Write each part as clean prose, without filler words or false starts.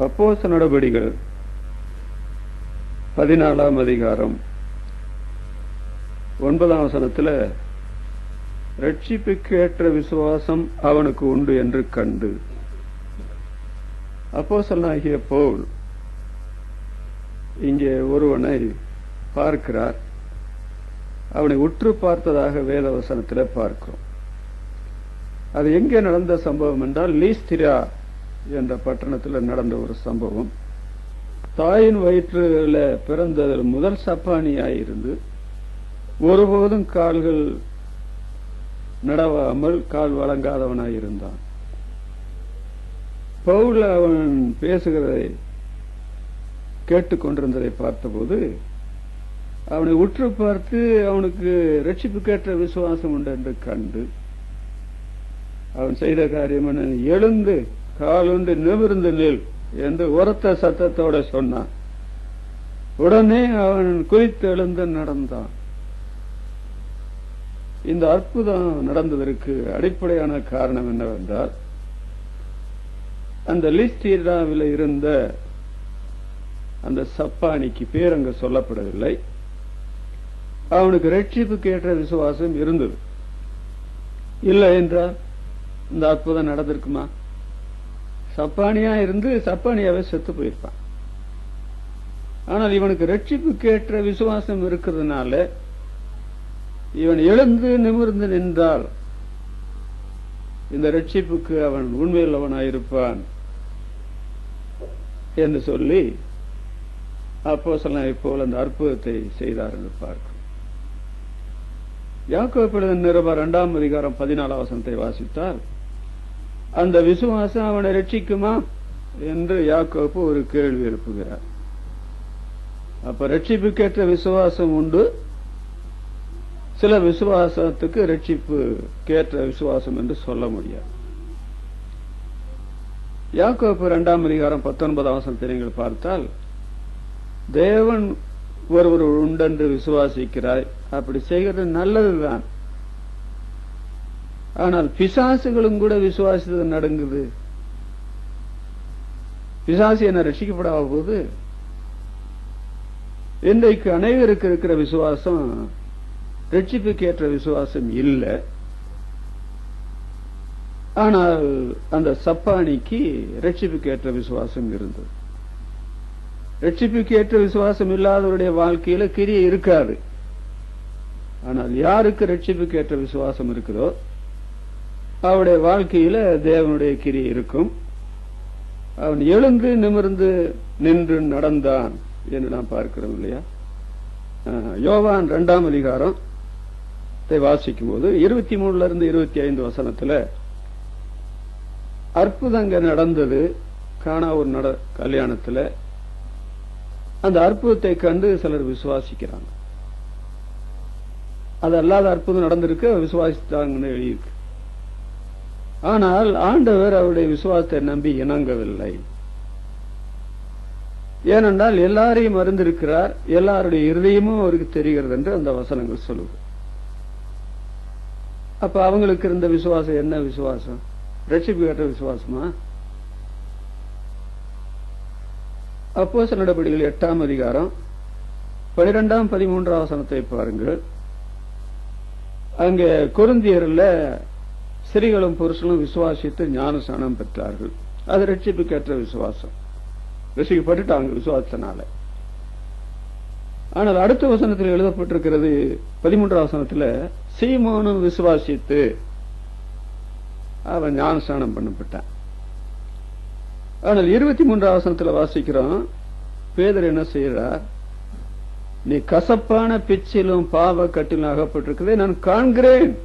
அப்போஸ்தலர் நடபடிகள் 14ஆம் அதிகாரம் 9ஆம் வசனத்தில் ரட்சிப்புக்கேற்ற விசுவாசம் அவனுக்கு உண்டு என்று கண்டு. அப்போஸ்தலனாகிய பவுல் இங்கே ஒருவனை பார்க்கிறார். அவனை உற்று பார்த்ததாக வேத வசனத்தில் பார்க்கிறோம். அது எங்கே நடந்த சம்பவம் என்றால் லீஸ்திரா என்ற பட்டணத்தில் நடந்த ஒரு சம்பவம். தாயின் வயிற்றில் பிறந்ததில் முதல் சப்பானியாயிருந்து ஒருபோதும் கால்கள் நடவாமல் கால் வழங்காதவனாயிருந்தான். பவுல் அவன் பேசுகிறதை கேட்டுக்கொண்டிருந்ததை பார்த்தபோது அவனை உற்று பார்த்து அவனுக்கு ரட்சிப்புக்கேற்ற விசுவாசம் உண்டு என்று கண்டு அவன் செய்த காரியம் என்ன? எழுந்து காலுண்டு நிமிர்ந்து நில் என்று உரத்த சத்தத்தோட சொன்னான். உடனே அவன் குறித்து எழுந்து நடந்தான். இந்த அற்புதம் நடந்ததற்கு அடிப்படையான காரணம் என்னவென்றால், அந்த லீஸ்திராவில் இருந்த அந்த சப்பானிக்கு பேர் அங்கு சொல்லப்படவில்லை. அவனுக்கு ரட்சிப்புக்கு ஏற்ற விசுவாசம் இருந்தது. இல்லை என்றால் இந்த அற்புதம் நடந்திருக்குமா? சப்பானியா இருந்து சப்பானியாவே செத்து போயிருப்பான். ஆனால் இவனுக்கு ரட்சிப்புக்கு ஏற்ற விசுவாசம் இருக்கிறதுனால இவன் எழுந்து நிமிர்ந்து நின்றால் இந்த ரட்சிப்புக்கு அவன் உண்மையுள்ளவனாயிருப்பான் என்று சொல்லி அப்போஸ்தலனாகிய பவுல் அந்த அற்புதத்தை செய்தார் என்று பார்க்கிறோம். யாக்கோபு எழுதின நிருபம் 2ஆம் அதிகாரம் 14ஆம் வசனத்தை வாசித்தால் அந்த விசுவாசம் அவனை ரட்சிக்குமா என்று யாக்கோபு ஒரு கேள்வி எழுப்புகிறார். அப்ப ரட்சிப்புக்கேற்ற விசுவாசம் உண்டு. சில விசுவாசத்துக்கு ரட்சிப்புக்கேற்ற விசுவாசம் என்று சொல்ல முடியாது. யாக்கோபு 2ஆம் அதிகாரம் 19ஆம் வசனத்தை நீங்கள் பார்த்தால், தேவன் ஒருவர் உண்டென்று விசுவாசிக்கிறாய், அப்படி செய்கிறது நல்லதுதான். ஆனால் பிசாசுகளும் கூட விசுவாசித்தது நடுங்குது. பிசாசு என்ன ரட்சிக்கப்படாத போது இன்றைக்கு அனைவருக்கு இருக்கிற விசுவாசம் ரட்சிப்புக்கு ஏற்ற விசுவாசம் இல்லை. ஆனால் அந்த சப்பானிக்கு ரட்சிப்புக்கு ஏற்ற விசுவாசம் இருந்தது. ரட்சிப்புக்கு ஏற்ற விசுவாசம் இல்லாதவருடைய வாழ்க்கையில கிரியை இருக்காது. ஆனால் யாருக்கு ரட்சிப்புக்கு ஏற்ற விசுவாசம் இருக்குதோ அவருடைய வாழ்க்கையில தேவனுடைய கிரியை இருக்கும். அவன் எழுந்து நிமிர்ந்து நின்று நடந்தான் என்று நாம் பார்க்கிறோம் இல்லையா? யோவான் 2ஆம் அதிகாரம் வாசிக்கும் போது 23 25 வசனத்துல அற்புதங்க நடந்தது. காணா ஒரு கல்யாணத்துல அந்த அற்புதத்தை கண்டு சிலர் விசுவாசிக்கிறாங்க. அது அல்லாத அற்புதம் நடந்திருக்கு, விசுவாசித்தாங்கன்னு எழுதியிருக்கு. ஆனால் ஆண்டவர் அவருடைய விசுவாசத்தை நம்பி இணங்கவில்லை. ஏனென்றால் எல்லாரையும் அறிந்திருக்கிறார், எல்லாருடைய இருதயமும் அவருக்கு தெரிகிறது என்று அந்த வசனங்கள் சொல்லுது. அப்ப அவங்களுக்கு இருந்த விசுவாசம் என்ன விசுவாசம்? ரட்சிப்பு ஏற்ற விசுவாசமா? அப்போஸ்தலர் நடபடிகள் 8ஆம் அதிகாரம் 12ஆம் 13ஆம் வசனத்தை பாருங்கள். அங்கே கொரிந்தியர்ல ஸ்திரீகளும் புருஷனும் விசுவாசித்து ஞானஸ்நானம் பெற்றார்கள். அது ரட்சிப்புக்கேற்ற விசுவாசம். ரட்சிக்கப்பட்டுட்டாங்க விசுவாசத்தினால. ஆனால் அடுத்த வசனத்தில் எழுதப்பட்டிருக்கிறது 13ஆம் வசனத்தில், சீமோனும் விசுவாசித்து அவன் ஞானஸ்நானம் பண்ணப்பட்டான். ஆனால் 23ஆம் வசனத்தில் வாசிக்கிறோம், பேதர் என்ன செய்யறார்? நீ கசப்பான பிச்சிலும் பாவ கட்டிலும் அகப்பட்டிருக்கிறதை நான் காண்கிறேன்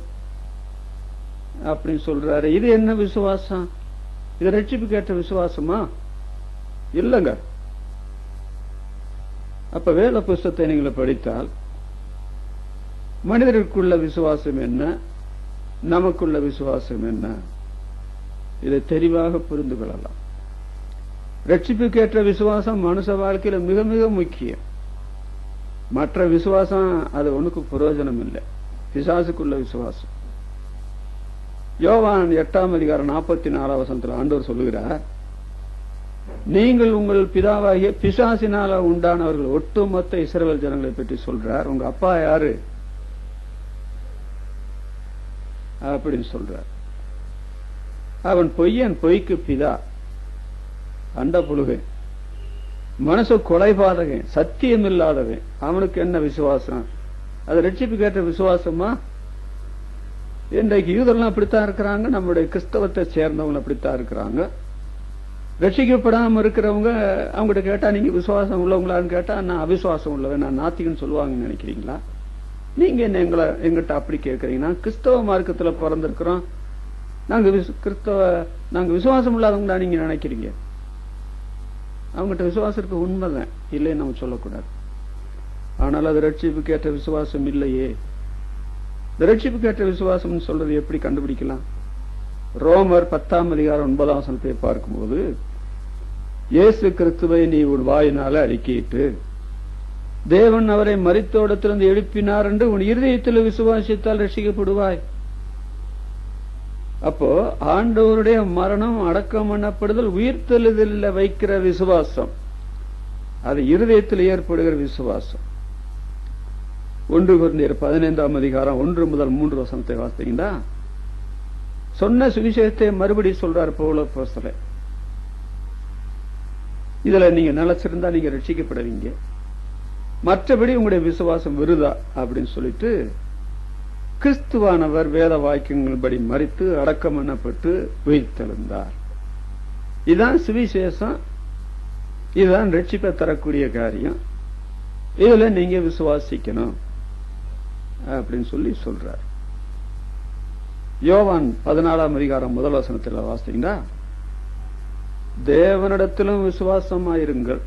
அப்படின்னு சொல்றாரு. இது என்ன விசுவாசம்? இது ரட்சிப்புக்கு ஏற்ற விசுவாசமா? இல்லங்க. அப்ப வேத புஸ்தகத்தை நீங்கள் படித்தால் மனிதருக்குள்ள விசுவாசம் என்ன, நமக்குள்ள விசுவாசம் என்ன, இதை தெளிவாக புரிந்து கொள்ளலாம். ரட்சிப்புக்கு ஏற்ற விசுவாசம் மனுஷ வாழ்க்கையில மிக மிக முக்கியம். மற்ற விசுவாசம் அது ஒண்ணுக்கு பிரயோஜனம் இல்லை. பிசாசுக்குள்ள விசுவாசம். யோவான் 8ஆம் அதிகாரம் 44ஆம் வசனத்தில் ஆண்டவர் சொல்லுகிறார், நீங்கள் உங்கள் பிதாவாகிய பிசாசினால உண்டானவர்கள், ஒட்டுமொத்த இஸ்ரவேல் ஜனங்களை பற்றி சொல்றார். உங்க அப்பா யாரு அப்படின்னு சொல்றார். அவன் பொய்யன், பொய்க்கு பிதா, அண்ட புழுகன், மனசு கொலைபாதகன், சத்தியம் இல்லாதவன். அவனுக்கு என்ன விசுவாசம்? அது ரட்சிப்பு கேட்ட விசுவாசமா? இன்றைக்கு யூதர்கள் அப்படித்தான் இருக்கிறாங்க, நம்முடைய கிறிஸ்தவத்தை சேர்ந்தவங்க அப்படித்தான் இருக்கிறாங்க. ரட்சிக்கப்படாம இருக்கிறவங்க அவங்ககிட்ட கேட்டா நீங்க விசுவாசம் உள்ளவங்களான்னு கேட்டா நான் அவிசுவாசம் உள்ளவன், நான் நாத்திகன்னு சொல்லுவாங்கன்னு நினைக்கிறீங்களா? நீங்க என்ன எங்கிட்ட அப்படி கேட்கறீங்கன்னா, கிறிஸ்தவ மார்க்கத்துல பிறந்திருக்கிறோம், நாங்க விசுவாசம் இல்லாதவங்களா நீங்க நினைக்கிறீங்க? அவங்ககிட்ட விசுவாசம் இருக்க உண்மைதான், இல்லைன்னு நம்ம சொல்லக்கூடாது. ஆனால் அது ரட்சிப்பு கேட்ட விசுவாசம் இல்லையே. இந்த ரட்சிப்பு கேட்ட விசுவாசம் சொல்றது எப்படி கண்டுபிடிக்கலாம்? ரோமர் 10:9 பார்க்கும்போது, இயேசு கிறிஸ்துவை நீ உன் வாயினால அறிக்கையிட்டு தேவன் அவரை மரித்தோடத்திலிருந்து எழுப்பினார் என்று உன் இருதயத்தில் விசுவாசித்தால் ரட்சிக்கப்படுவாய். அப்போ ஆண்டவருடைய மரணம், அடக்கம் பண்ணப்படுதல், உயிர்த்தெழுதலில் வைக்கிற விசுவாசம், அது இருதயத்தில் ஏற்படுகிற விசுவாசம். 1 கொரிந்தியர் 15:1-3 வாசித்தீங்கன்னா, சொன்ன சுவிசேஷத்தை மறுபடி சொல்றார் பவுல் அப்போஸ்தலன். இதுல நீங்க நிலைச்சிருந்தா நீங்க ரட்சிக்கப்படுவீங்க, மற்றபடி உங்களுடைய விசுவாசம் விருதா அப்படின்னு சொல்லிட்டு, கிறிஸ்துவானவர் வேத வாக்கியங்கள்படி மரித்து அடக்கம் பண்ணப்பட்டு உயிர்த்தெழுந்தார். இதுதான் சுவிசேஷம், இதுதான் ரட்சிப்பை தரக்கூடிய காரியம். இதுல நீங்க விசுவாசிக்கணும் அப்படின்னு சொல்லி சொல்றார். யோவான் 14:1 வாசித்தீங்கன்னா, தேவனிடத்திலும் விசுவாசமாயிருங்கள்.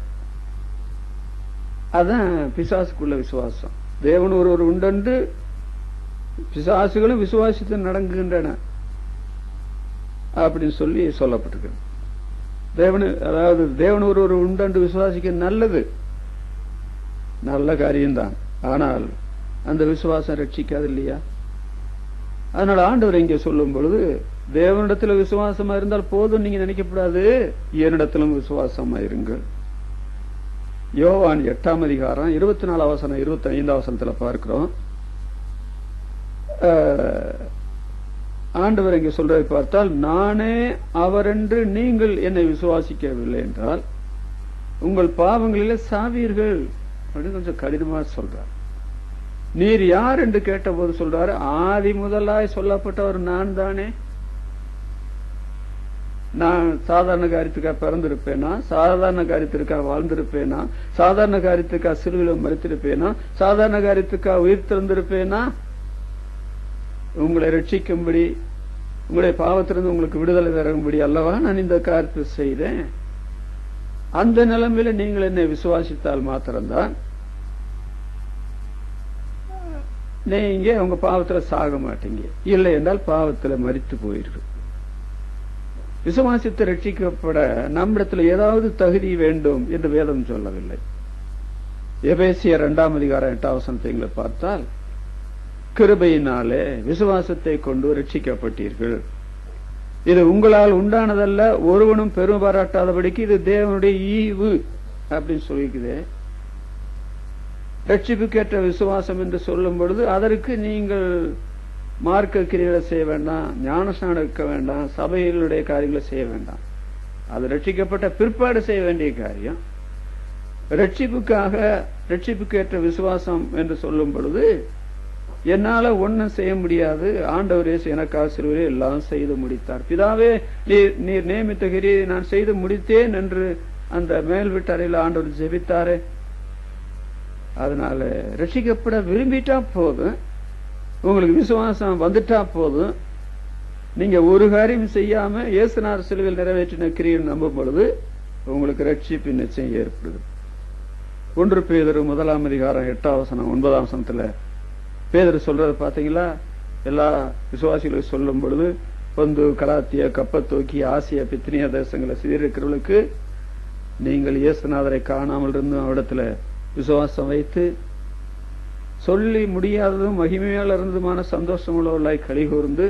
அதான் பிசாசுக்குள்ள விசுவாசம். தேவன் ஒருவர் உண்டென்று பிசாசுகளும் விசுவாசித்து நடங்குகின்றன அப்படின்னு சொல்லி சொல்லப்பட்டிருக்கு. தேவன் ஒருவர் உண்டென்று விசுவாசிக்க நல்லது, நல்ல காரியம்தான். ஆனால் அந்த விசுவாசம் ரட்சிக்காது இல்லையா? அதனால ஆண்டவர் இங்க சொல்லும் பொழுது, தேவனிடத்துல விசுவாசமா இருந்தால் போதும் நீங்க நினைக்கப்படாது, என்னிடத்திலும் விசுவாசமா இருங்கள். யோவான் 8:24-25 பார்க்கிறோம். ஆண்டவர் இங்க சொல்றதை பார்த்தால், நானே அவர் என்று நீங்கள் என்னை விசுவாசிக்கவில்லை என்றால் உங்கள் பாவங்களிலே சாவீர்கள் அப்படின்னு கொஞ்சம் கடினமா சொல்றார். நீர் யார் என்று கேட்ட போது சொல்றாரு, ஆதி முதலாய் சொல்லப்பட்டவர் நான் தானே. நான் சாதாரண காரியத்துக்காக பிறந்திருப்பேனா? சாதாரண காரியத்திற்காக வாழ்ந்திருப்பேனா? சாதாரண காரியத்துக்காக சிலுவையில் மரித்திருப்பேனா? சாதாரண காரியத்துக்காக உயிர் திறந்திருப்பேனா? உங்களை ரட்சிக்கும்படி, உங்களுடைய பாவத்திலிருந்து உங்களுக்கு விடுதலை தரும்படி அல்லவா நான் இந்த காரியத்தை செய்தேன். அந்த நிலைமையில நீங்கள் என்னை விசுவாசித்தால் மாத்திரம்தான் நீங்க உங்க பாவத்துல சாக மாட்டீங்க, இல்லை என்றால் பாவத்துல மரித்து போயிருக்கு. விசுவாசித்து ரட்சிக்கப்பட நம்மிடத்தில் ஏதாவது தகுதி வேண்டும் என்று வேதம் சொல்லவில்லை. எபேசியர் 2:8 பார்த்தால், கிருபையினாலே விசுவாசத்தை கொண்டு ரட்சிக்கப்பட்டீர்கள், இது உங்களால் உண்டானதல்ல, ஒருவனும் பெருமை பாராட்டாதபடிக்கு இது தேவனுடைய ஈவு அப்படின்னு சொல்லிக்குதே. ரட்சிப்புக்கேற்ற விசுவாசம் என்று சொல்லும் பொழுது அதற்கு நீங்கள் மார்க்க கிரியைகளை செய்ய வேண்டாம், ஞானஸ்நானம் எடுக்க வேண்டாம், சபைகளுடைய காரியங்களை செய்ய வேண்டாம். அது ரட்சிக்கப்பட்ட பிற்பாடு செய்ய வேண்டிய காரியம். ரட்சிப்புக்கேற்ற விசுவாசம் என்று சொல்லும் பொழுது, என்னால ஒன்னும் செய்ய முடியாது, ஆண்டவர் இயேசு எனக்காக சிலுவையிலே எல்லாம் செய்து முடித்தார், பிதாவே நீர் நியமித்த கிரியை நான் செய்து முடித்தேன் என்று அந்த மேல் வீட்டறையில் ஆண்டவர் ஜெபித்தாரே. அதனால ரட்சிக்கப்பட விரும்பிட்டா போதும், உங்களுக்கு விசுவாசம் வந்துட்டா போதும். நீங்க ஒரு காரியம் செய்யாம இயேசுநாதர் சிலுவையில் நிறைவேற்றின கிரியை நம்பும் பொழுது உங்களுக்கு ரட்சிப்பு நிச்சயம் ஏற்படுது. 1 பேதுரு 1:8-9 பேதுரு சொல்றது பாத்தீங்களா? எல்லா விசுவாசிகளும் சொல்லும் பொழுது, பொந்து, கலாத்தியா, கப்பத்தோக்கி, ஆசியா, பித்தினியா தேசங்களை சிதறிக்கிறவர்களுக்கு நீங்கள் இயேசுநாதரை காணாமல் இருந்து அவரிடத்துல விசுவாசம் வைத்து சொல்லி முடியாததும் மகிமையால் இருந்துமான சந்தோஷம் உள்ளவர்களாய் களி கூர்ந்து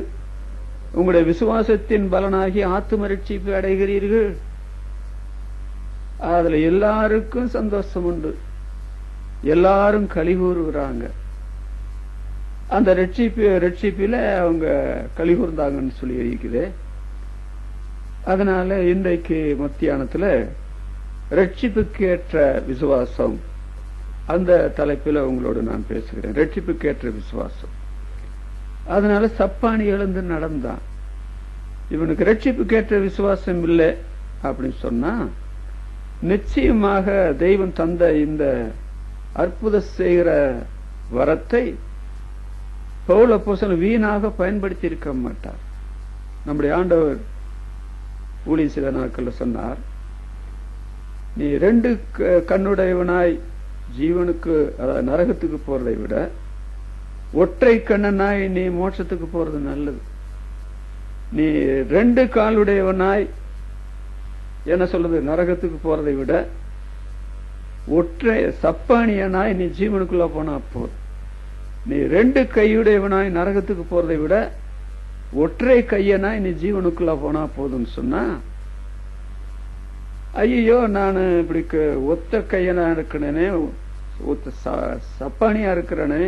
உங்களுடைய விசுவாசத்தின் பலனாகி ஆத்தும ரட்சிப்பு அடைகிறீர்கள். அதுல எல்லாருக்கும் சந்தோஷம் உண்டு, எல்லாரும் களி கூறுகிறாங்க. அந்த ரட்சிப்பில அவங்க களி கூர்ந்தாங்கன்னு சொல்லி இருக்குது. அதனால இன்றைக்கு மத்தியானத்துல ரட்சிப்புக்கு ஏற்ற விசுவாசம் அந்த தலைப்பில் உங்களோடு நான் பேசுகிறேன். ரட்சிப்புக்கு ஏற்ற விசுவாசம். அதனால சப்பானி எழுந்து நடந்தான். இவனுக்கு ரட்சிப்புக்கு ஏற்ற விசுவாசம் இல்லை அப்படின்னு சொன்னா, நிச்சயமாக தெய்வம் தந்த இந்த அற்புதம் செய்கிற வரத்தை பவுல் அப்போஸ்தலன் வீணாக பயன்படுத்தி இருக்க மாட்டார். நம்முடைய ஆண்டவர் ஊழியம் சில நாட்கள்ல சொன்னார், நீ 2 கண்ணுடையவனாய் ஜீவனுக்கு அதாவது நரகத்துக்கு போறதை விட ஒற்றை கண்ணனாய் நீ மோட்சத்துக்கு போறது நல்லது. நீ 2 காலுடையவனாய் என்ன சொல்றது நரகத்துக்கு போறதை விட ஒற்றை சப்பானியனாய் நீ ஜீவனுக்குள்ள போனா போதும். நீ 2 கையுடையவனாய் நரகத்துக்கு போறதை விட ஒற்றை கையனாய் நீ ஜீவனுக்குள்ள போனா போதும்னு சொன்னா, ஐயோ நான் இப்படி ஒத்த கையனா இருக்கிறனே, சப்பானியா இருக்கிறனே,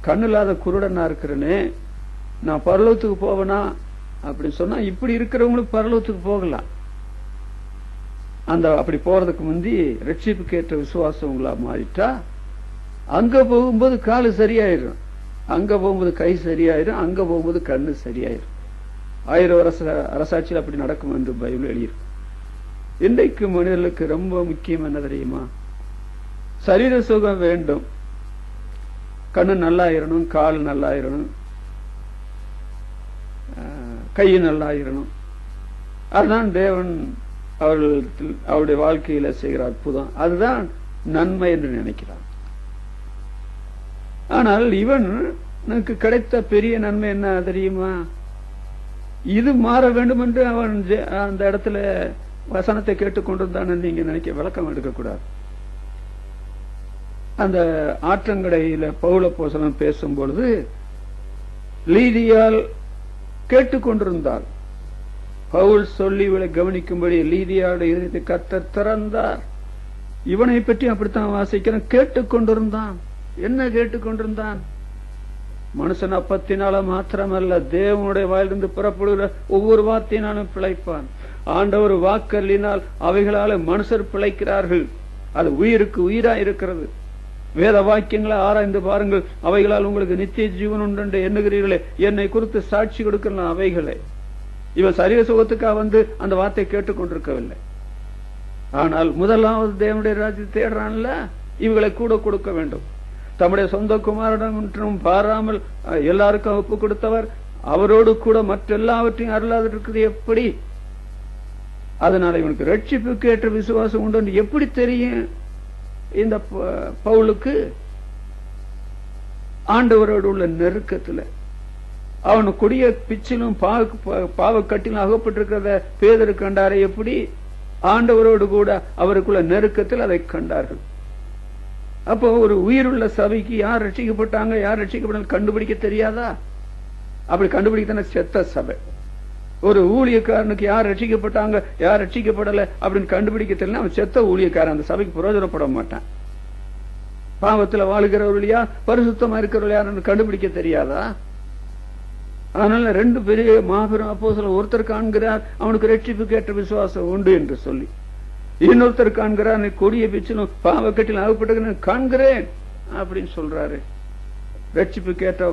கண்ணு இல்லாத குருடனா இருக்கிறனே, நான் பரலோகத்துக்கு போவேனா அப்படின்னு சொன்னா, இப்படி இருக்கிறவங்களுக்கு பரலோகத்துக்கு போகலாம். அப்படி போறதுக்கு முந்தி ரட்சிப்புக்கு ஏற்ற விசுவாசம் உங்களா மாறிட்டா, அங்க போகும்போது காலு சரியாயிரும், அங்க போகும்போது கை சரியாயிரும், அங்க போகும்போது கண்ணு சரியாயிரும். 1000 வருஷ அரசாட்சியில் அப்படி நடக்கும் என்று பைபிள் எழுதியிருக்கு. இன்றைக்கு மனிதர்களுக்கு ரொம்ப முக்கியம் என்ன தெரியுமா? சரீர சுகம் வேண்டும், கண்ணு நல்லாயிரணும், கால் நல்லாயிரணும், கை நல்லாயிரணும். அதுதான் தேவன் அவருடைய வாழ்க்கையில செய்கிற அற்புதம், அதுதான் நன்மை என்று நினைக்கிறான். ஆனால் இவனுக்கு கிடைத்த பெரிய நன்மை என்ன தெரியுமா? இது மாற வேண்டும் என்று அவன் அந்த இடத்துல வசனத்தை கேட்டுக்கொண்டிருந்தான். நீங்க நினைக்க விளக்கம் எடுக்கக்கூடாது. அந்த ஆற்றங்கடையில பவுல் அப்போஸ்தலன் பேசும் பொழுது லீதியால் கேட்டுக்கொண்டிருந்தார். பவுல் சொல்லி இவளை கவனிக்கும்படி லீதியாவுடைய இதயத்தை கர்த்தர் திறந்தார். இவனை பற்றி அப்படித்தான் வாசிக்கிறேன். கேட்டுக்கொண்டிருந்தான். என்ன கேட்டுக்கொண்டிருந்தான்? மனுஷன் அப்பத்தினால மாத்திரமல்ல, தேவனுடைய வாயிலிருந்து புறப்படுகிற ஒவ்வொரு வார்த்தையினாலும் பிழைப்பான். ஆண்டவர் வாக்கல்லினால் அவைகளால மனுஷர் பிழைக்கிறார்கள். அது உயிருக்கு உயிரா இருக்கிறது. வேத வாக்கியங்களை ஆராய்ந்து பாருங்கள், அவைகளால் உங்களுக்கு நித்திய ஜீவன் உண்டு என்று எண்ணுகிறீர்களே, என்னை குறித்து சாட்சி கொடுக்கலாம் அவைகளே. இவன் சரீர சுகத்துக்காக வந்து அந்த வார்த்தை கேட்டுக்கொண்டிருக்கவில்லை. ஆனால் முதலாவது தேவனுடைய ராஜ்யத்தை தேடுறான்ல, இவங்களை கூட கொடுக்க வேண்டும். தம்முடைய சொந்த குமாரனும் பாராமல் எல்லாருக்கும் ஒப்பு கொடுத்தவர் அவரோடு கூட மற்ற எல்லாவற்றையும் அருளாது இருக்குது எப்படி? அதனால இவனுக்கு ரட்சிப்புக்கு ஏற்ற விசுவாசம் உண்டு எப்படி தெரியும்? இந்த பவுலுக்கு ஆண்டவரோடு உள்ள நெருக்கத்துல, அவனு கொடிய பிச்சிலும் பாவக்கட்டிலும் அகப்பட்டிருக்கிறத பேதரு கண்டாரே எப்படி? ஆண்டவரோடு கூட அவருக்குள்ள நெருக்கத்தில் அதை கண்டார்கள். அப்போ ஒரு உயிருள்ள சபைக்கு யார் ரட்சிக்கப்பட்டாங்க, யார் ரட்சிக்கப்பட்டாங்க கண்டுபிடிக்க தெரியாதா? அப்படி கண்டுபிடிக்கத்தானே செத்த சபை. ஒரு ஊழியக்காரனுக்கு யார் ரட்சிக்கப்பட்டாங்க, யார் ரட்சிக்கப்படல அப்படின்னு கண்டுபிடிக்க தெரியல, அவன் செத்த ஊழியக்காரன், அந்த சபைக்கு பிரயோஜனப்பட மாட்டான். பாவத்துல வாழுகிறவர்களையா பரிசுத்தமா இருக்கிறவர்கள் யாருன்னு கண்டுபிடிக்க தெரியாதா? அதனால 2 பெரிய மாபெரும் அப்போஸ்தலர் ஒருத்தர் காண்கிறார், அவனுக்கு ரட்சிப்புக்கு ஏற்ற விசுவாசம் உண்டு என்று சொல்லி, இன்னொருத்தர் காண்கிறார், நீ கொடிய பிச்சிலும் பாவக்கட்டிலும் அகப்பட்டு காண்கிறேன் அப்படின்னு சொல்றாரு. ரட்சிப்புக்கு ஏற்ற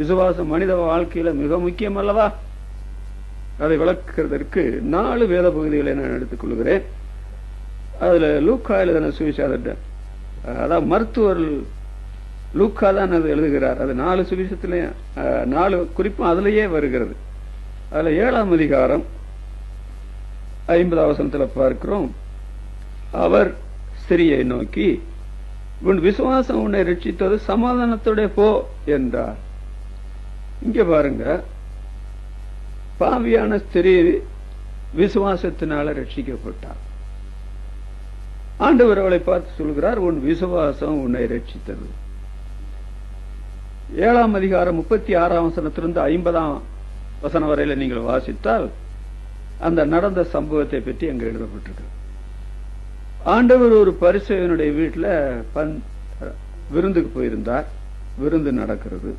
விசுவாசம் மனித வாழ்க்கையில மிக முக்கியம் அல்லவா? அதை விளக்குறதற்கு 4 வேத பகுதிகளை நான் எடுத்துக் கொள்கிறேன். அதுல லூக்கா எழுதின சுவிசேஷம், அதாவது மருத்துவர் லூக்கா தான் அது எழுதுகிறார். அது 4 சுவிசேஷத்துல 4 குறிப்பும் அதுலயே வருகிறது. அதுல 7ஆம் அதிகாரம் 50ஆம் வசனத்துல பார்க்கிறோம், அவர் ஸ்திரியை நோக்கி, உன் விசுவாசம் உன்னை ரட்சித்தது, சமாதானத்தோட போ என்றார். இங்க பாருங்க, பாவியான ஸ்திரீ விசுவாசத்தினால ரட்சிக்கப்பட்டார். ஆண்டவர் அவளை பார்த்து சொல்கிறார், உன் விசுவாசம் உன்னை ரட்சித்தது. 7ஆம் அதிகாரம் 36ஆம் வசனத்திலிருந்து 50ஆம் வசனம் வரையில நீங்கள் வாசித்தால் அந்த நடந்த சம்பவத்தை பற்றி அங்கு எழுதப்பட்டிருக்கு. ஆண்டவர் ஒரு பரிசேயனுடைய வீட்டுல விருந்துக்கு போயிருந்தார். விருந்து நடக்கிறது.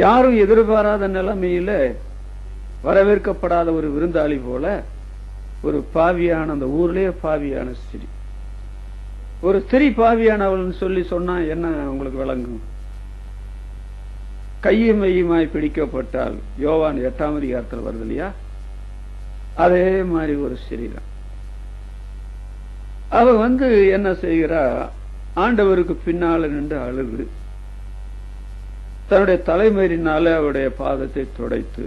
யாரும் எதிர்பாராத நிலைமையில வரவேற்கப்படாத ஒரு விருந்தாளி போல ஒரு பாவியான, அந்த ஊர்லயே பாவியான ஸ்திரீ, ஒரு ஸ்திரீ பாவியானவள் சொல்லி சொன்னா என்ன உங்களுக்கு விளங்கும்? கையும் மையுமாய் பிடிக்கப்பட்டால் யோவான் 8ஆம் அதிகாரத்தில் வருது இல்லையா, அதே மாதிரி ஒரு ஸ்திரீ தான். அவ என்ன செய்கிறா, ஆண்டவருக்கு பின்னால நின்று அழுது தன்னுடைய தலைமயிரினால அவருடைய பாதத்தை துடைத்து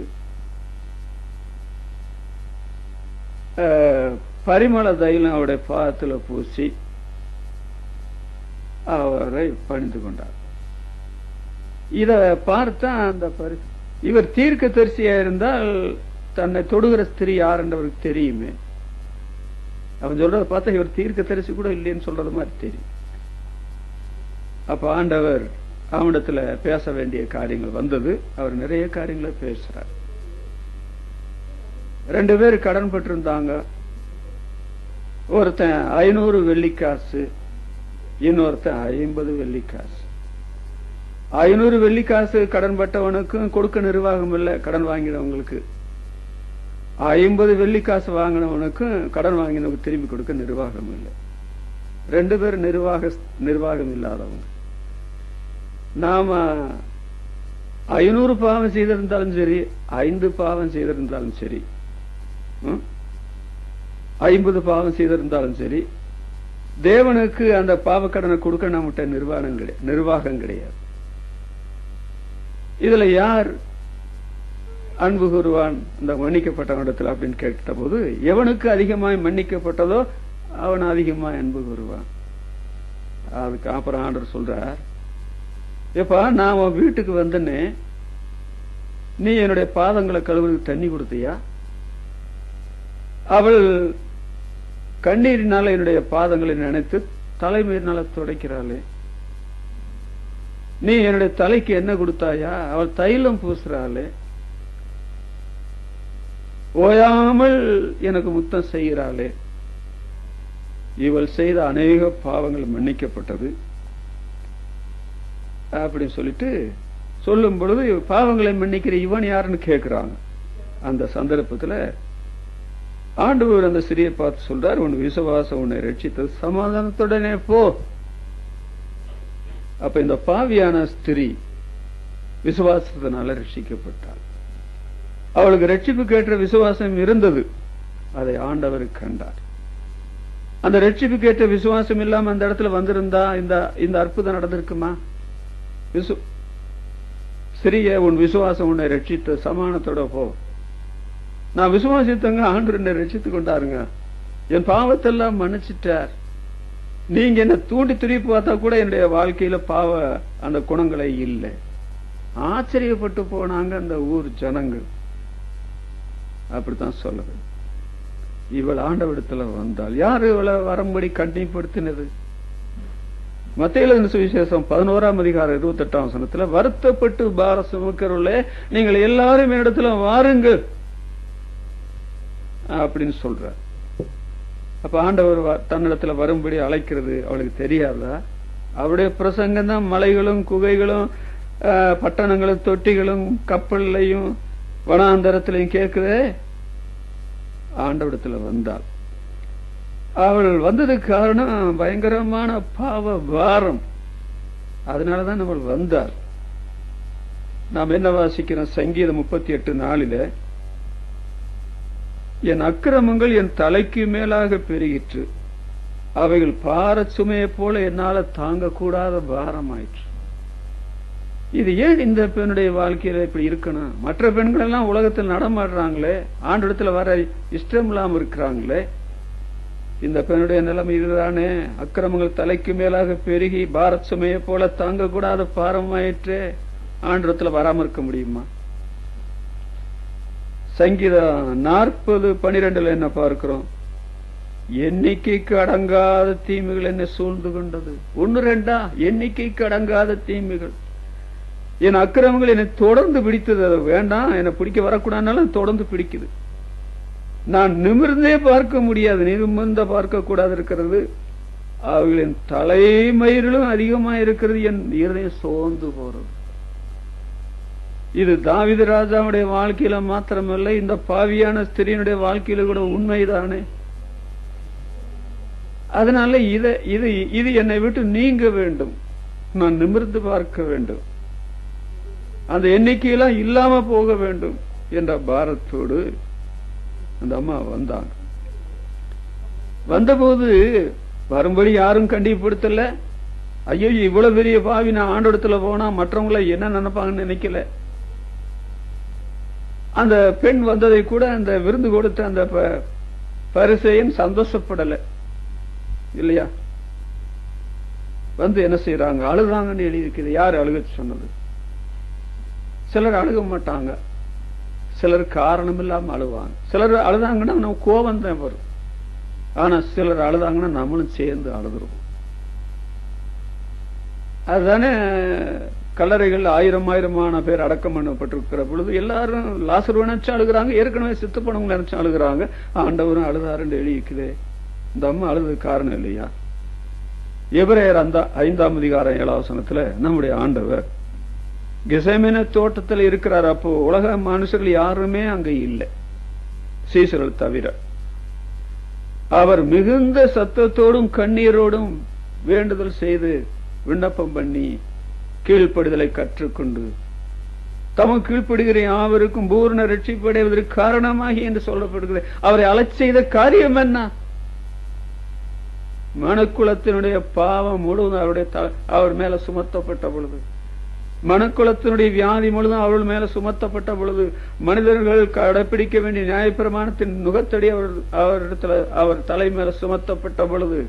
பரிமள தைலம் அவருடைய பாதத்துல பூசி அவரை பணிந்து கொண்டார். இத பார்த்தா அந்த இவர் தீர்க்க தரிசியா இருந்தால் தன்னை தொடுகிற ஸ்திரீ யார் என்றவருக்கு தெரியுமே. அவன் சொல்றத பார்த்தா இவர் தீர்க்க தரிசி கூட இல்லைன்னு சொல்றது மாதிரி தெரியும். அப்ப ஆண்டவர் அவனிடத்துல பேச வேண்டிய காரியங்கள் வந்தது. அவர் நிறைய காரியங்களை பேசுறார். 2 பேர் கடன் பட்டிருந்தாங்க. ஒருத்தன் 500 வெள்ளிக்காசு, இன்னொருத்தன் 50 வெள்ளிக்காசு. 500 வெள்ளிக்காசு கடன் பட்டவனுக்கும் கொடுக்க நிர்வாகம் இல்லை, கடன் வாங்கினவங்களுக்கு. 50 வெள்ளிக்காசு வாங்கினவனுக்கும் கடன் வாங்கினவனுக்கு திரும்பி கொடுக்க நிர்வாகம் இல்லை. 2 பேர் நிர்வாகம் இல்லாதவங்க. நாம 500 பாவம் செய்திருந்தாலும் சரி, 5 பாவம் செய்திருந்தாலும் சரி, 50 பாவம் செய்திருந்தாலும் சரி, தேவனுக்கு அந்த பாவக்கடனை கொடுக்க நம்மகிட்ட நிர்வாகம் கிடையாது. இதுல யார் அன்பு கூறுவான் அந்த மன்னிக்கப்பட்டவனிடத்தில் அப்படின்னு கேட்ட போது, எவனுக்கு அதிகமாய் மன்னிக்கப்பட்டதோ அவன் அதிகமாய் அன்பு கூறுவான். அதுக்கு அப்புறம் ஆண்டவர் சொல்றார், எப்பா நான் உன் வீட்டுக்கு வந்தனே, நீ என்னுடைய பாதங்களை கழுவுறதுக்கு தண்ணி கொடுத்தியா? அவள் கண்ணீரினால என்னுடைய பாதங்களை நினைத்து தலைமயிரினால துடைக்கிறாளே. நீ என்னுடைய தலைக்கு என்ன கொடுத்தாயா? அவள் தைலம் பூசுறாளே. ஓயாமல் எனக்கு முத்தம் செய்கிறாளே. இவள் செய்த அநேக பாவங்கள் மன்னிக்கப்பட்டது அப்படின்னு சொல்லிட்டு சொல்லும் பொழுது, பாவங்களை மன்னிக்கிற இவன் யாருன்னு கேட்கிறாங்க. அந்த சந்தர்ப்பத்தில் ஆண்டவர் அந்த ஸ்திரியை பார்த்து சொல்றார், உன் விசுவாசம் உன்னை ரட்சித்தது, சமாதானத்துடனே போ. அப்ப இந்த பாவியான ஸ்திரீ விசுவாசத்தினால ரட்சிக்கப்பட்டாள். அவளுக்கு ரட்சிப்பு கேட்ட விசுவாசம் இருந்தது. அதை ஆண்டவர் கண்டார். அந்த ரட்சிப்பு கேட்ட விசுவாசம் இல்லாம அந்த இடத்துல வந்திருந்தா இந்த அற்புதம் நடந்திருக்குமா? சிறிய உன் விசுவாசம் உன்னை ரட்சித்த, சமானத்தோட போ. நான் விசுவாசித்தங்க, ஆண்டவர் என்னை ரட்சித்துக் கொண்டாருங்க, என் பாவத்தெல்லாம் மன்னிச்சிட்டார். நீங்க என்ன தூண்டி துருப்பி பார்த்தா கூட என்னுடைய வாழ்க்கையில பாவ அந்த குணங்களை இல்லை. ஆச்சரியப்பட்டு போனாங்க அந்த ஊர் ஜனங்கள். அப்படித்தான் சொல்லுது. இவள் ஆண்டவரிடத்துல வந்தாள். யாரு இவளை வரும்படி கண்டிப்படுத்தினது? மத்தேயு எழுதின சுவிசேஷம் 11ஆம் அதிகாரம் 28ஆம் வசனத்துல, வருத்தப்பட்டு பார சுமக்கிறவர்களே நீங்கள் எல்லாரும் என்னிடத்துல வாருங்கள் அப்படின்னு சொல்ற. அப்ப ஆண்டவர் தன்னிடத்துல வரும்படி அழைக்கிறது அவளுக்கு தெரியாதா? அவருடைய பிரசங்கம் தான் மலைகளும் குகைகளும் பட்டணங்களும் தொட்டிகளும் கப்பல்லையும் வனாந்தரத்திலையும் கேட்குதே. ஆண்டவரிடத்துல வந்தாள். அவள் வந்ததுக்கு காரணம் பயங்கரமான பாவ பாரம். அதனாலதான் அவள் வந்தாள். நாம் என்ன வாசிக்கிறோம்? சங்கீதம் 38:4, என் அக்கிரமங்கள் என் தலைக்கு மேலாக பெருகிற்று, அவைகள் பார சுமையை போல என்னால தாங்கக்கூடாத பாரம் ஆயிற்று. இது ஏன் இந்த பெண்ணுடைய வாழ்க்கையில இப்படி இருக்கணும்? மற்ற பெண்கள் எல்லாம் உலகத்தில் நடமாடுறாங்களே, ஆண்டிடத்துல வர இஷ்டம் இல்லாம இருக்கிறாங்களே. இந்த பெண்ணுடைய நிலைமை இதுதானே. அக்கிரமங்கள் தலைக்கு மேலாக பெருகி பாரத் சுமையை போல தாங்கக்கூடாத பாரமாயிற்றே. ஆண்டிடத்துல வராம இருக்க முடியுமா? சங்கீதம் 40:12 என்ன பார்க்கிறோம்? எண்ணிக்கைக்கு அடங்காத தீமைகள் என்னை சூழ்ந்து கொண்டது. 1-2 எண்ணிக்கைக்கு அடங்காத தீமைகள். என் அக்கிரமங்கள் என்னை தொடர்ந்து பிடித்தது. அது வேண்டாம், என்னை பிடிக்க வரக்கூடாதுனாலும் தொடர்ந்து பிடிக்குது. நான் நிமிர்ந்தே பார்க்க முடியாது, நிமிர்ந்த பார்க்க கூடாது இருக்கிறது. அவர்களின் தலைமயிரிலும் அதிகமா இருக்கிறது, என் இருதயம் சோர்ந்து போறது. இது தாவீது ராஜாவுடைய வாழ்க்கையில மாத்திரமல்ல, இந்த பாவியான ஸ்திரீனுடைய வாழ்க்கையில கூட உண்மைதானே. அதனால இது என்னை விட்டு நீங்க வேண்டும், நான் நிமிர்ந்து பார்க்க வேண்டும், அந்த எண்ணிக்கையெல்லாம் இல்லாம போக வேண்டும் என்ற பாரத்தோடு அந்த அம்மா வந்தாங்க. வந்தபோது வரும்படி யாரும் கண்டிப்படுத்தல. ஐயோ இவ்வளவு பெரிய பாவி, நான் ஆண்டோடத்துல போனா மற்றவங்கள என்ன நினைப்பாங்கன்னு நினைக்கல. அந்த பெண் வந்ததை கூட அந்த விருந்து கொடுத்த அந்த பரிசேயன் சந்தோஷப்படல இல்லையா. வந்து என்ன செய்யறாங்க, அழுதாங்கன்னு எழுதியிருக்குது. யாரு அழுக சொன்னது? சிலர் அழுக மாட்டாங்க, சிலர் காரணம் இல்லாம அழுவாங்க. சிலர் அழுதாங்கன்னா நம்ம கோபம் தான் வரும். ஆனா சிலர் அழுதாங்கன்னா நம்மளும் சேர்ந்து அழுதுருவோம். அதுதானே கல்லறைகள் ஆயிரமான பேர் அடக்கம் பண்ணப்பட்டிருக்கிற பொழுது எல்லாரும் லாசரு நினைச்சு அழுகிறாங்க, ஏற்கனவே சித்து பணவங்க நினைச்சு அழுகிறாங்க. ஆண்டவரும் அழுதாருன்னு எழுதிக்குதே. இந்த அம்மா அழுது காரணம் இல்லையா? எபிரேயர் 5ஆம் அதிகாரம் 7ஆம் வசனத்துல நம்முடைய ஆண்டவர் கெசமேனே தோட்டத்தில் இருக்கிறார். அப்போ உலக மனுஷர்கள் யாருமே அங்க இல்லை, சீசர்கள் தவிர. அவர் மிகுந்த சத்தத்தோடும் கண்ணீரோடும் வேண்டுதல் செய்து விண்ணப்பம் பண்ணி கீழ்ப்படுதலை கற்றுக்கொண்டு தமக்கு கீழ்ப்படுகிற யாவருக்கும் பூர்ண ரட்சிப்படைவதற்கு காரணமாகி என்று சொல்லப்படுகிறது. அவரை அலச் செய்த காரியம் என்ன? மனுக்குலத்தினுடைய பாவம் முழுவதும் அவர் மேல சுமத்தப்பட்ட பொழுது, மனுக்குலத்தினுடைய வியாதி முழுவதும் அவர்கள் மேல சுமத்தப்பட்ட பொழுது, மனிதர்கள் கடைபிடிக்க வேண்டிய நியாயப்பிரமாணத்தின் நுகத்தடி அவர் தலை மேல சுமத்தப்பட்ட பொழுது,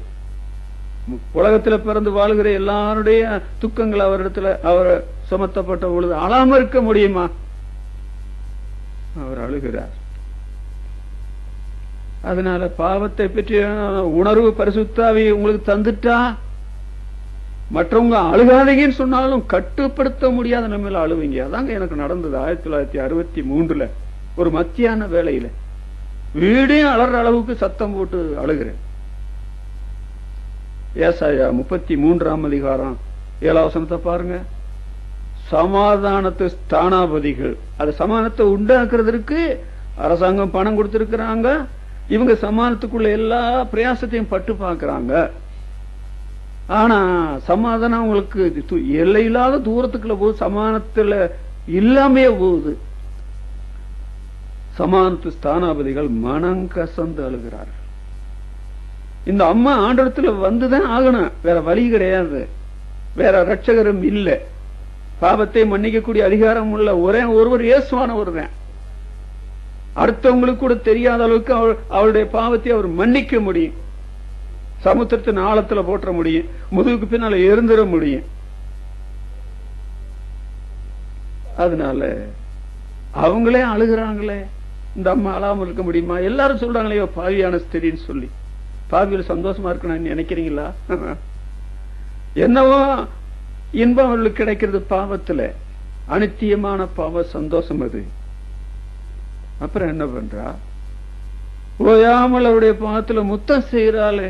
உலகத்துல பிறந்து வாழ்கிற எல்லாருடைய துக்கங்கள் அவரிடத்துல அவர் சுமத்தப்பட்ட பொழுது அழாம இருக்க முடியுமா? அவர் அழுகிறார். அதனால பாவத்தை பற்றிய உணர்வு பரிசுத்தாவி உங்களுக்கு தந்துட்டா, மற்றவங்க அழுகாதீங்கன்னு சொன்னாலும் கட்டுப்படுத்த முடியாத நம்ம அழுவீங்க. அதாங்க எனக்கு நடந்தது 1963 ஒரு மத்தியான வேளையில. வீடே அலற அளவுக்கு சத்தம் போட்டு அழுகிறேன். ஏசாயா 33ஆம் அதிகாரம் 7ஆம் வசனத்தை பாருங்க. சமாதானத்து ஸ்தானாபதிகள், அது சமாதானத்தை உண்டாக்குறதுக்கு அரசாங்கம் பணம் கொடுத்திருக்கிறாங்க. இவங்க சமாதானத்துக்குள்ள எல்லா பிரயாசத்தையும் பட்டு பாக்குறாங்க. ஆனா சமாதானம் உங்களுக்கு எல்லையில்லாத தூரத்துக்குள்ள போகுது, சமாதானத்துல இல்லாமே போகுது. சமாதானத்து ஸ்தானாபதிகள் மனம் கசந்து அழுகிறார்கள். இந்த அம்மா ஆண்டவரத்துல வந்துதான் ஆகணும், வேற வழி கிடையாது, வேற ரட்சகரும் இல்ல. பாவத்தை மன்னிக்கக்கூடிய அதிகாரம் உள்ள ஒரே ஒருவர் இயேசுவானவர் தான். அடுத்தவங்களுக்கு கூட தெரியாத அளவுக்கு அவளுடைய பாவத்தை அவர் மன்னிக்க முடியும். சமுத்திரத்தின் ஆழத்துல போற்ற முடியும், முதுகுக்கு பின்னால எரிந்திட முடியும். அதனால அவங்களே அழுகிறாங்களே, இந்த அம்மா அழாமல் இருக்க முடியுமா? எல்லாரும் சொல்றாங்களே பாவியான ஸ்திரின்னு சொல்லி. பாவியில் சந்தோஷமா இருக்கணும்னு நினைக்கிறீங்களா? என்னவோ இன்பம் அவர்களுக்கு கிடைக்கிறது பாவத்துல, அனித்தியமான பாவ சந்தோஷம் அது. அப்புறம் என்ன பண்றா? ஓயாமல் அவருடைய பாவத்துல முத்தம் செய்யறாளே.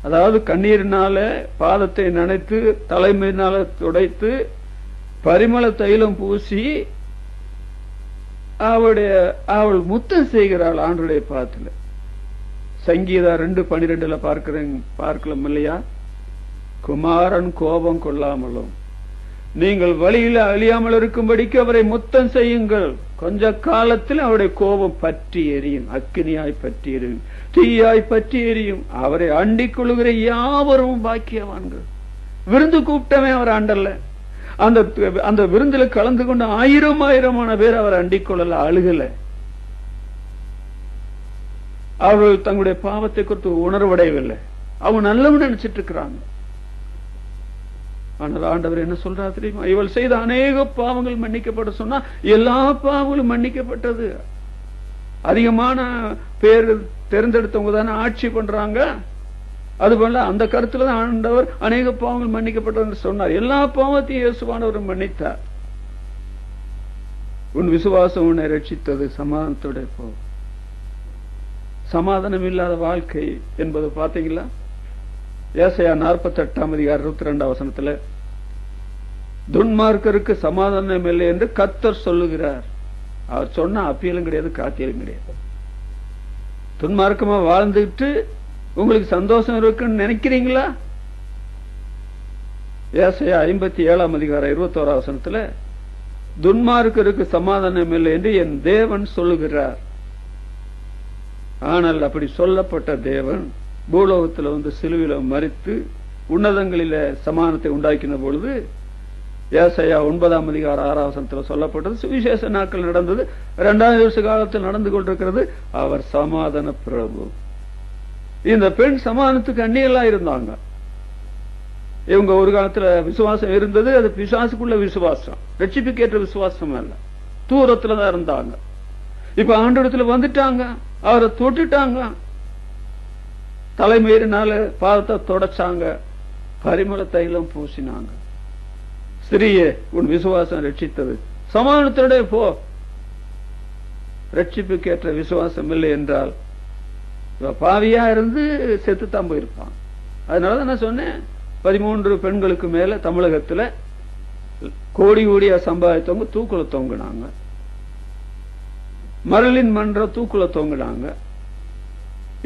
அதாவது கண்ணீரினால பாதத்தை நனைத்து தலைமையினால துடைத்து பரிமள தைலம் பூசி அவள் முத்தம் செய்கிறாள் ஆண்டுடைய பாதத்துல. சங்கீதா 2:12 பார்க்கலாம் இல்லையா? குமாரன் கோபம் கொள்ளாமலும் நீங்கள் வழியில் அழியாமல் இருக்கும்படிக்கு அவரை முத்தம் செய்யுங்கள். கொஞ்ச காலத்தில் அவருடைய கோபம் பற்றி எரியும், அக்கினியாய் பற்றி எரியும், தீயாய் பற்றி எரியும். அவரை அண்டிக் கொள்ளுகிற யாவரும் பாக்கியவான்கள். விருந்து கூப்பிட்டமே அவர் ஆண்டல்ல, அந்த விருந்தில கலந்து கொண்ட ஆயிரமான பேர் அவர் அண்டிக் கொள்ளல, அழுகல. அவர்கள் தங்களுடைய பாவத்தை குறித்து உணர்வடையவில்லை, அவங்க நல்லவன்னு நினைச்சிட்டு இருக்கிறாங்க. ஆனால் ஆண்டவர் என்ன சொல்றாரு தெரியுமா? இவள் செய்த அநேக பாவங்கள் மன்னிக்கப்பட சொன்னா எல்லா பாவங்களும் மன்னிக்கப்பட்டது. அதிகமான பேர் தேர்ந்தெடுத்தவங்க தானே ஆட்சி பண்றாங்க. அதுபோல அந்த கருத்துல தான் ஆண்டவர் அநேக பாவங்கள் மன்னிக்கப்பட்டது சொன்னார். எல்லா பாவத்தையும் இயேசுவானவர் மன்னித்தார். உன் விசுவாசம் உன்னை ரட்சித்தது, சமாதானத்தோட போ. சமாதானம் இல்லாத வாழ்க்கை என்பது பாத்தீங்களா? ஏசாயா 48 அதிகாரம் 22 வசனத்துல துன்மார்க்கருக்கு சமாதானம் இல்லை என்று கர்த்தர் சொல்லுகிறார். அவர் சொன்ன அப்பீலும் கிடையாது, காத்தியலும் கிடையாது. துன்மார்க்கமா வாழ்ந்துட்டு உங்களுக்கு சந்தோஷம் இருக்குன்னு நினைக்கிறீங்களா? ஏசாயா 57 அதிகாரம் 21 வசனத்துல துன்மார்க்கருக்கு சமாதானம் இல்லை என்று என் தேவன் சொல்லுகிறார். ஆனால் அப்படி சொல்லப்பட்ட தேவன் பூலோகத்தில் வந்து சிலுவையில மரித்து உன்னதங்களில சமாதானத்தை உண்டாக்கின பொழுது ஏசாயா 9 அதிகாரம் 6 வசனத்துல சொல்லப்பட்டது சுவிசேஷ நாட்கள் நடந்தது. 2000 வருஷ காலத்தில் நடந்து கொண்டிருக்கிறது. அவர் சமாதான பிரபு. இந்த பெண் சமாதானத்துக்கு அந்நியலா இருந்தாங்க. இவங்க ஒரு காலத்துல விசுவாசம் இருந்தது, அது பிசாசுக்குள்ள விசுவாசம், ரட்சிப்புக்கேற்ற விசுவாசம் அல்ல. தூரத்துலதான் இருந்தாங்க. இப்ப ஆண்டவரத்துல வந்துட்டாங்க, அவரை தொட்டுட்டாங்க, தலைமயிரினால பாதத்தை தொடச்சாங்க, பரிமள தைலம் பூசினாங்க. ஸ்திரியே, உன் விசுவாசம் ரட்சித்தது, சமாதானத்தோட போ. ரட்சிப்புக்கேற்ற விசுவாசம் இல்லை என்றால் பாவியா இருந்து செத்துத்தான் போயிருப்பான். அதனாலதான் நான் சொன்னேன், 13 பெண்களுக்கு மேல தமிழகத்துல கோடி கோடியா சம்பாதித்தவங்க தூக்குல தொங்குனாங்க. மரலின் மன்ற தூக்குல தொங்குனாங்க.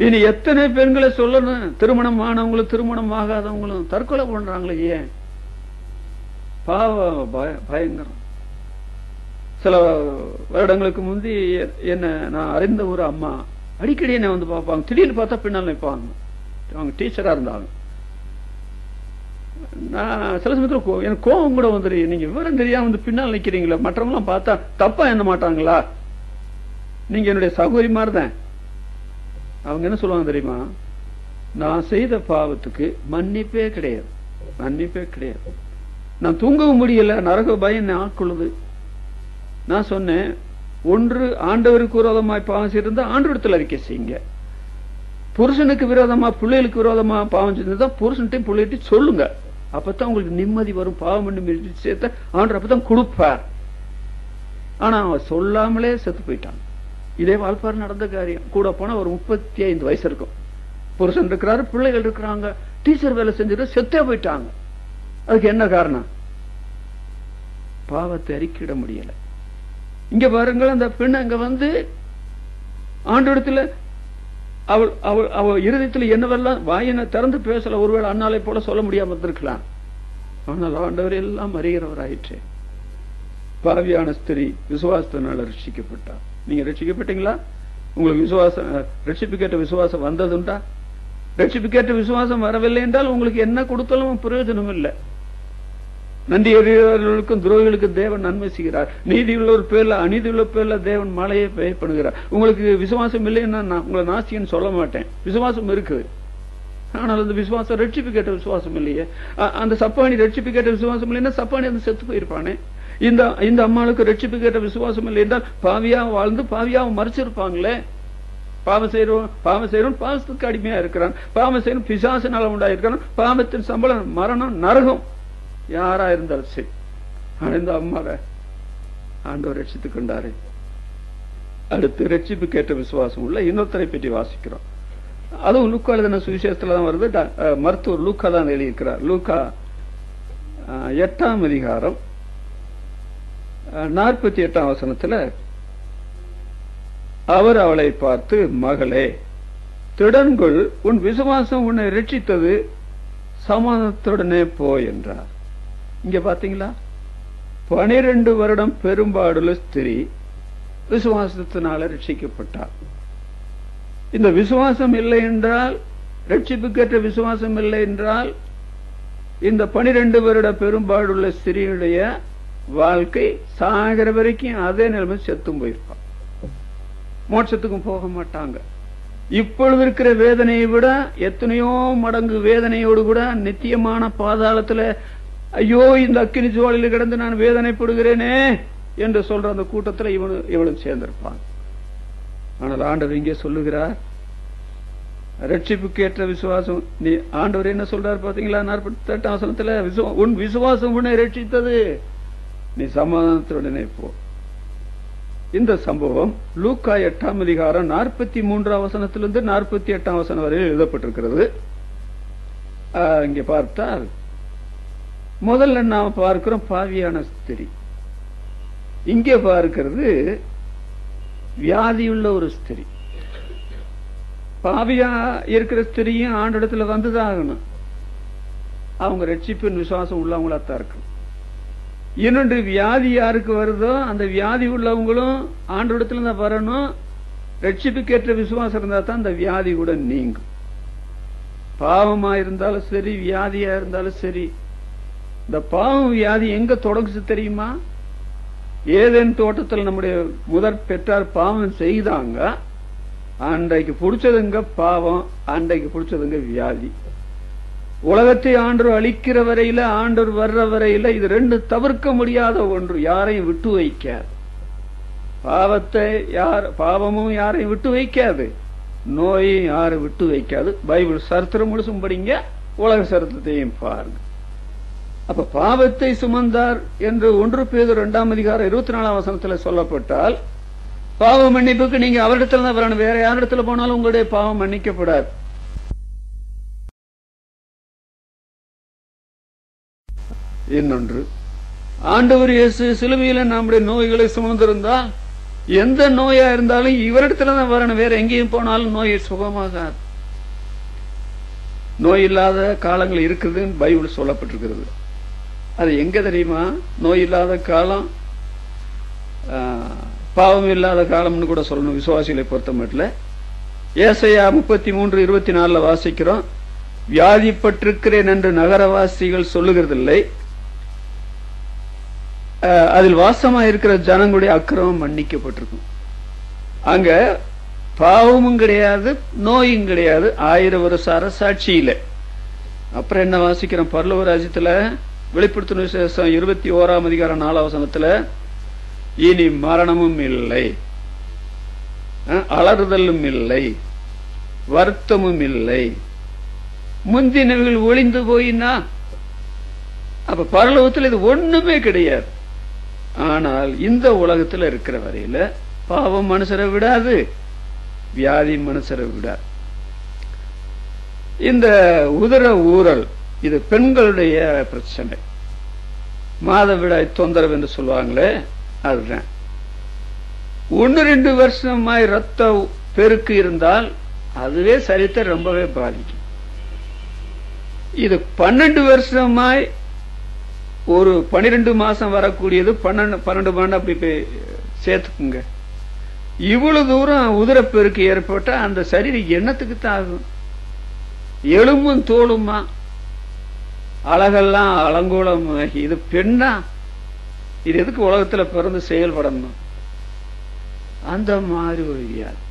இனி எத்தனை பெண்களை சொல்லணும்? திருமணம் ஆனவங்களும் திருமணம் ஆகாதவங்களும் தற்கொலை பண்றாங்களே. ஏன்? பாவ பயங்கரம். சில வருடங்களுக்கு முந்தி என்ன நான் அறிந்த ஒரு அம்மா அடிக்கடி என்ன வந்து பார்ப்பாங்க. திடீர்னு பார்த்தா பின்னால் நிற்பாங்க. அவங்க டீச்சரா இருந்தாங்க. நான் சில சமயத்தில் எனக்கு கோபம் கூட வந்துரு. நீங்க விவரம் தெரியாம வந்து பின்னால் நிக்கிறீங்களா? மற்றவங்களாம் பார்த்தா தப்பா என்ன மாட்டாங்களா? நீங்க என்னுடைய சகோதரி மாதிரிதான். அவங்க என்ன சொல்லுவாங்க தெரியுமா? நான் செய்த பாவத்துக்கு மன்னிப்பே கிடையாது, மன்னிப்பே கிடையாது. நான் தூங்கவும் முடியல, நரக பயம் ஆட்கொள்ளுது. நான் சொன்னேன், ஒன்று ஆண்டவருக்கு விரோதமாய் பாவம் செய்திருந்தா ஆண்டவரத்தில் அறிக்கை செய்யுங்க. புருஷனுக்கு விரோதமா பிள்ளைகளுக்கு விரோதமா பாவம் செஞ்சிருந்தா புருஷன்ட்டையும் பிள்ளைகிட்டையும் சொல்லுங்க. அப்பதான் உங்களுக்கு நிம்மதி வரும். பாவம் பண்ணி சேர்த்த ஆண்டவர் அப்பதான் கொடுப்பார். ஆனா அவன் சொல்லாமலே செத்து போயிட்டான். இதே வால்பாறை நடந்த காரியம். கூட போனா ஒரு 35 வயசு இருக்கும். புருஷன் இருக்கிறாரு, பிள்ளைகள் இருக்கிறாங்க, டீச்சர் வேலை செஞ்சுட்டு செத்தே போயிட்டாங்க. அதுக்கு என்ன காரணம்? பாவத்தை அறிக்கையிட முடியல. இங்க பாருங்கள், அந்த பெண் அங்க வந்து ஆண்டவரத்துல அவ இருதயத்துல என்னவெல்லாம் வாயினை திறந்து பேசல. ஒருவேளை அண்ணாலை போல சொல்ல முடியாம இருந்திருக்கலாம். ஆனால் ஆண்டவர் எல்லாம் அறிகிறவராயிற்று. பாவியான ஸ்திரீ விசுவாசத்தினால ரட்சிக்கப்பட்டார். நீங்க ரட்சிக்கப்பட்டீங்களா? உங்களுக்கு விசுவாசம், ரட்சிப்புக்கேற்ற விசுவாசம் வந்ததுண்டா? ரட்சிப்புக்கேற்ற விசுவாசம் வரவில்லை என்றால் உங்களுக்கு என்ன கொடுத்தாலும் பிரயோஜனம் இல்லை. நன்றி அறிகிறவர்களுக்கும் துரோகிகளுக்கும் தேவன் நன்மை செய்கிறார். நீதி உள்ளவர் பேர்ல அநீதி உள்ள பேர்ல தேவன் மழையை பெய்யப்படுகிறார். உங்களுக்கு விசுவாசம் இல்லைன்னா நான் உங்களை நாஸ்தின்னு சொல்ல மாட்டேன். விசுவாசம் இருக்குது. ஆனால் அந்த விசுவாசம் ரட்சிப்பு கேட்ட விசுவாசம் இல்லையே. அந்த சப்பானி ரட்சிப்பு கேட்ட விசுவாசம் இல்லைன்னா சப்பானி அந்த செத்து போயிருப்பானே. இந்த அம்மாளுக்கு ரட்சிப்பு கேட்ட விசுவாசம் இல்லை என்றால் பாவியா வாழ்ந்து பாவியா மறைச்சிருப்பாங்களே. பாவம் செய்யறோம் பாவத்துக்கு அடிமையா இருக்கிறான். பாவம் செய்யணும் பிசாசினால உண்டாயிருக்கிறான். பாவத்தின் சம்பளம் மரணம், நரகம். யாரா இருந்தாலும் சரி. இந்த அம்மாவை ஆண்டவர் ரட்சித்துக் கொண்டாரு. அடுத்து ரட்சிப்பு கேட்ட விசுவாசம் உள்ள இன்னொருத்தரை பற்றி வாசிக்கிறோம். அதுவும் லூக்கா எழுதின சுவிசேஷத்துல தான் வருது. மருத்துவர் லூக்கா தான் எழுதியிருக்கிறார். லூக்கா 8 அதிகாரம் 48 வசனத்துல அவர் அவளை பார்த்து, மகளே திடன்கொள், உன் விசுவாசம் உன்னை ரட்சித்தது, சமாதானத்துடனே போ என்றார். இங்க பாத்தீங்களா? 12 வருடம் பெரும்பாடுள்ள ஸ்திரீ விசுவாசத்தினால ரட்சிக்கப்பட்டார். இந்த விசுவாசம் இல்லை என்றால், ரட்சிப்புக்கேற்ற விசுவாசம் இல்லை என்றால், இந்த 12 வருட பெரும்பாடுள்ள ஸ்திரீயுடைய வாழ்க்கை சாகிற வரைக்கும் அதே நிலைமை செத்தும் போயிருப்பான். மோட்சத்துக்கும் போக மாட்டாங்க. இப்பொழுது இருக்கிற வேதனையை விட எத்தனையோ மடங்கு வேதனையோடு கூட நித்தியமான பாதாளத்துல, ஐயோ இந்த அக்கினி ஜுவாலில கிடந்து நான் வேதனைப்படுகிறேனே என்று சொல்ற அந்த கூட்டத்தில் இவளும் சேர்ந்திருப்பான். ஆனால் ஆண்டவர் இங்கே சொல்லுகிறார், ரட்சிப்புக்கேற்ற விசுவாசம். நீ ஆண்டவர் என்ன சொல்றார் பாத்தீங்களா? 48 வசனத்துல, உன் விசுவாசம் உன்னை ரட்சித்தது, நீ சமாதானத்துடனே போ. இந்த சம்பவம் லூக்கா 8ஆம் அதிகாரம் 43ஆம் வசனத்திலிருந்து 48ஆம் வசனம் வரையில் எழுதப்பட்டிருக்கிறது. இங்கே பார்த்தால் முதல்ல நாம் பார்க்கிறோம் பாவியான ஸ்திரீ. இங்கே பார்க்கிறது வியாதியுள்ள ஒரு ஸ்திரீ. பாவியா இருக்கிற ஸ்திரீயும் ஆண்டிடத்துல வந்துதான் ஆகணும். அவங்க ரட்சிப்பின் விசுவாசம் உள்ளவங்களாத்தான் இருக்கணும். இன்னொன்று வியாதி யாருக்கு வருதோ அந்த வியாதி உள்ளவங்களும் ஆண்டவரிடத்துல தான் வரணும். ரட்சிப்புக்கேற்ற விசுவாசம் இருந்தா தான் அந்த வியாதி கூட நீங்கும். பாவமா இருந்தாலும் சரி, வியாதியா இருந்தாலும் சரி, இந்த பாவம் வியாதி எங்க தொடங்குச்சு தெரியுமா? ஏதேன் தோட்டத்தில் நம்முடைய முதற் பெற்றார் பாவம் செய்தாங்க. அன்றைக்கு பிடிச்சதுங்க பாவம், அன்றைக்கு பிடிச்சதுங்க வியாதி. உலகத்தை ஆண்டவர் அழிக்கிற வரையில, ஆண்டவர் வர்ற வரையில இது ரெண்டு தவிர்க்க முடியாத ஒன்று. யாரையும் விட்டு வைக்காது. பாவமும் யாரையும் விட்டு வைக்காது, நோயும் யாரும் விட்டு வைக்காது. பைபிள் சரித்திரம் முழுசும் படிங்க, உலக சரித்திரத்தையும் பாருங்க. அப்ப பாவத்தை சுமந்தார் என்று 1 பேதுரு 2ஆம் அதிகாரம் 24ஆம் வசனத்துல சொல்லப்பட்டால், பாவ மன்னிப்புக்கு நீங்க அவரிடத்துல தான் வரணும். வேற யாரிடத்துல போனாலும் உங்களுடைய பாவம் மன்னிக்கப்படாது. இன்னொன்று, ஆண்டவர் இயேசு சிலுவையில நம்முடைய நோய்களை சுமந்திருந்தால், எந்த நோயா இருந்தாலும் இவரிடத்துல தான் வரணும். வேற எங்கேயும் போனாலும் நோய் சுகமாகாது. நோய் இல்லாத காலங்கள் இருக்குதுன்னு பைபிள் சொல்லப்பட்டிருக்கிறது. அது எங்க தெரியுமா? நோய் இல்லாத காலம், பாவம் இல்லாத காலம்னு கூட சொல்லணும் விசுவாசிகளை பொறுத்த மட்டும். ஏசாயா 33:24 வாசிக்கிறோம், வியாதிப்பட்டிருக்கிறேன் என்று நகரவாசிகள் சொல்லுகிறதில்லை, அதில் வாசமா இருக்கிற ஜனங்களுடைய அக்கிரமம் மன்னிக்கப்பட்டிருக்கும். அங்க பாவமும் கிடையாது, நோயும் கிடையாது, 1000 வருஷ அரசாட்சியில. அப்புறம் என்ன வாசிக்கிறோம்? பரலோக ராஜ்யத்துல வெளிப்படுத்தின விசேஷம் 21ஆம் அதிகாரம் 4ஆம் வசனத்துல, இனி மரணமும் இல்லை, அலறுதலும் இல்லை, வருத்தமும் இல்லை, முந்தினவர்கள் ஒளிந்து போயினா. அப்ப பரலோகத்தில் இது ஒண்ணுமே கிடையாது. ஆனால் இந்த உலகத்தில் இருக்கிற வரையில பாவம் மனுஷரை விடாது, வியாதி மனுஷரை விடாது. இந்த உதர ஊரல் இது பெண்களுடைய பிரச்சனை. மாதவிடாய் தொந்தரவு என்று சொல்லுவாங்களே, அதுதான். 1-2 வருஷமாய் ரத்த பெருக்கு இருந்தால் அதுவே சரித்தை ரொம்பவே பாதிக்கும். இது 12 வருஷமாய் ஒரு 12 மாசம் வரக்கூடியது 12 அப்படி சேர்த்துக்குங்க. இவ்வளவு தூரம் உதிரப்பெருக்கு ஏற்பட்ட அந்த சரீரம் எண்ணத்துக்கு தான் ஆகும். எலும்பும் தோளுமா, அழகெல்லாம் அலங்கோலம். இது பெண்ணா? இது எதுக்கு உலகத்துல பிறந்து செயல்படணும்? அந்த மாதிரி ஒரு வியாதி.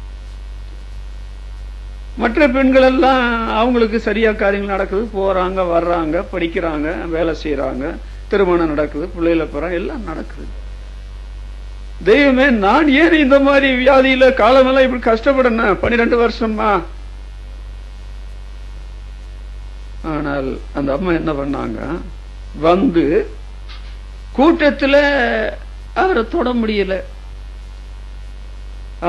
மற்ற பெண்கள் எல்லாம் அவங்களுக்கு சரியா காரியங்கள் நடக்குது, போறாங்க, வர்றாங்க, படிக்கிறாங்க, வேலை செய்யறாங்க, திருமணம் நடக்குது, பிள்ளைகளை போறாங்க, எல்லாம் நடக்குது. தெய்வமே, நான் ஏன் இந்த மாதிரி வியாதியில காலமெல்லாம் இப்படி கஷ்டப்படணும்? 12 வருஷமா. ஆனால் அந்த அம்மா என்ன பண்ணாங்க? வந்து கூட்டத்துல அவரை தொட முடியல.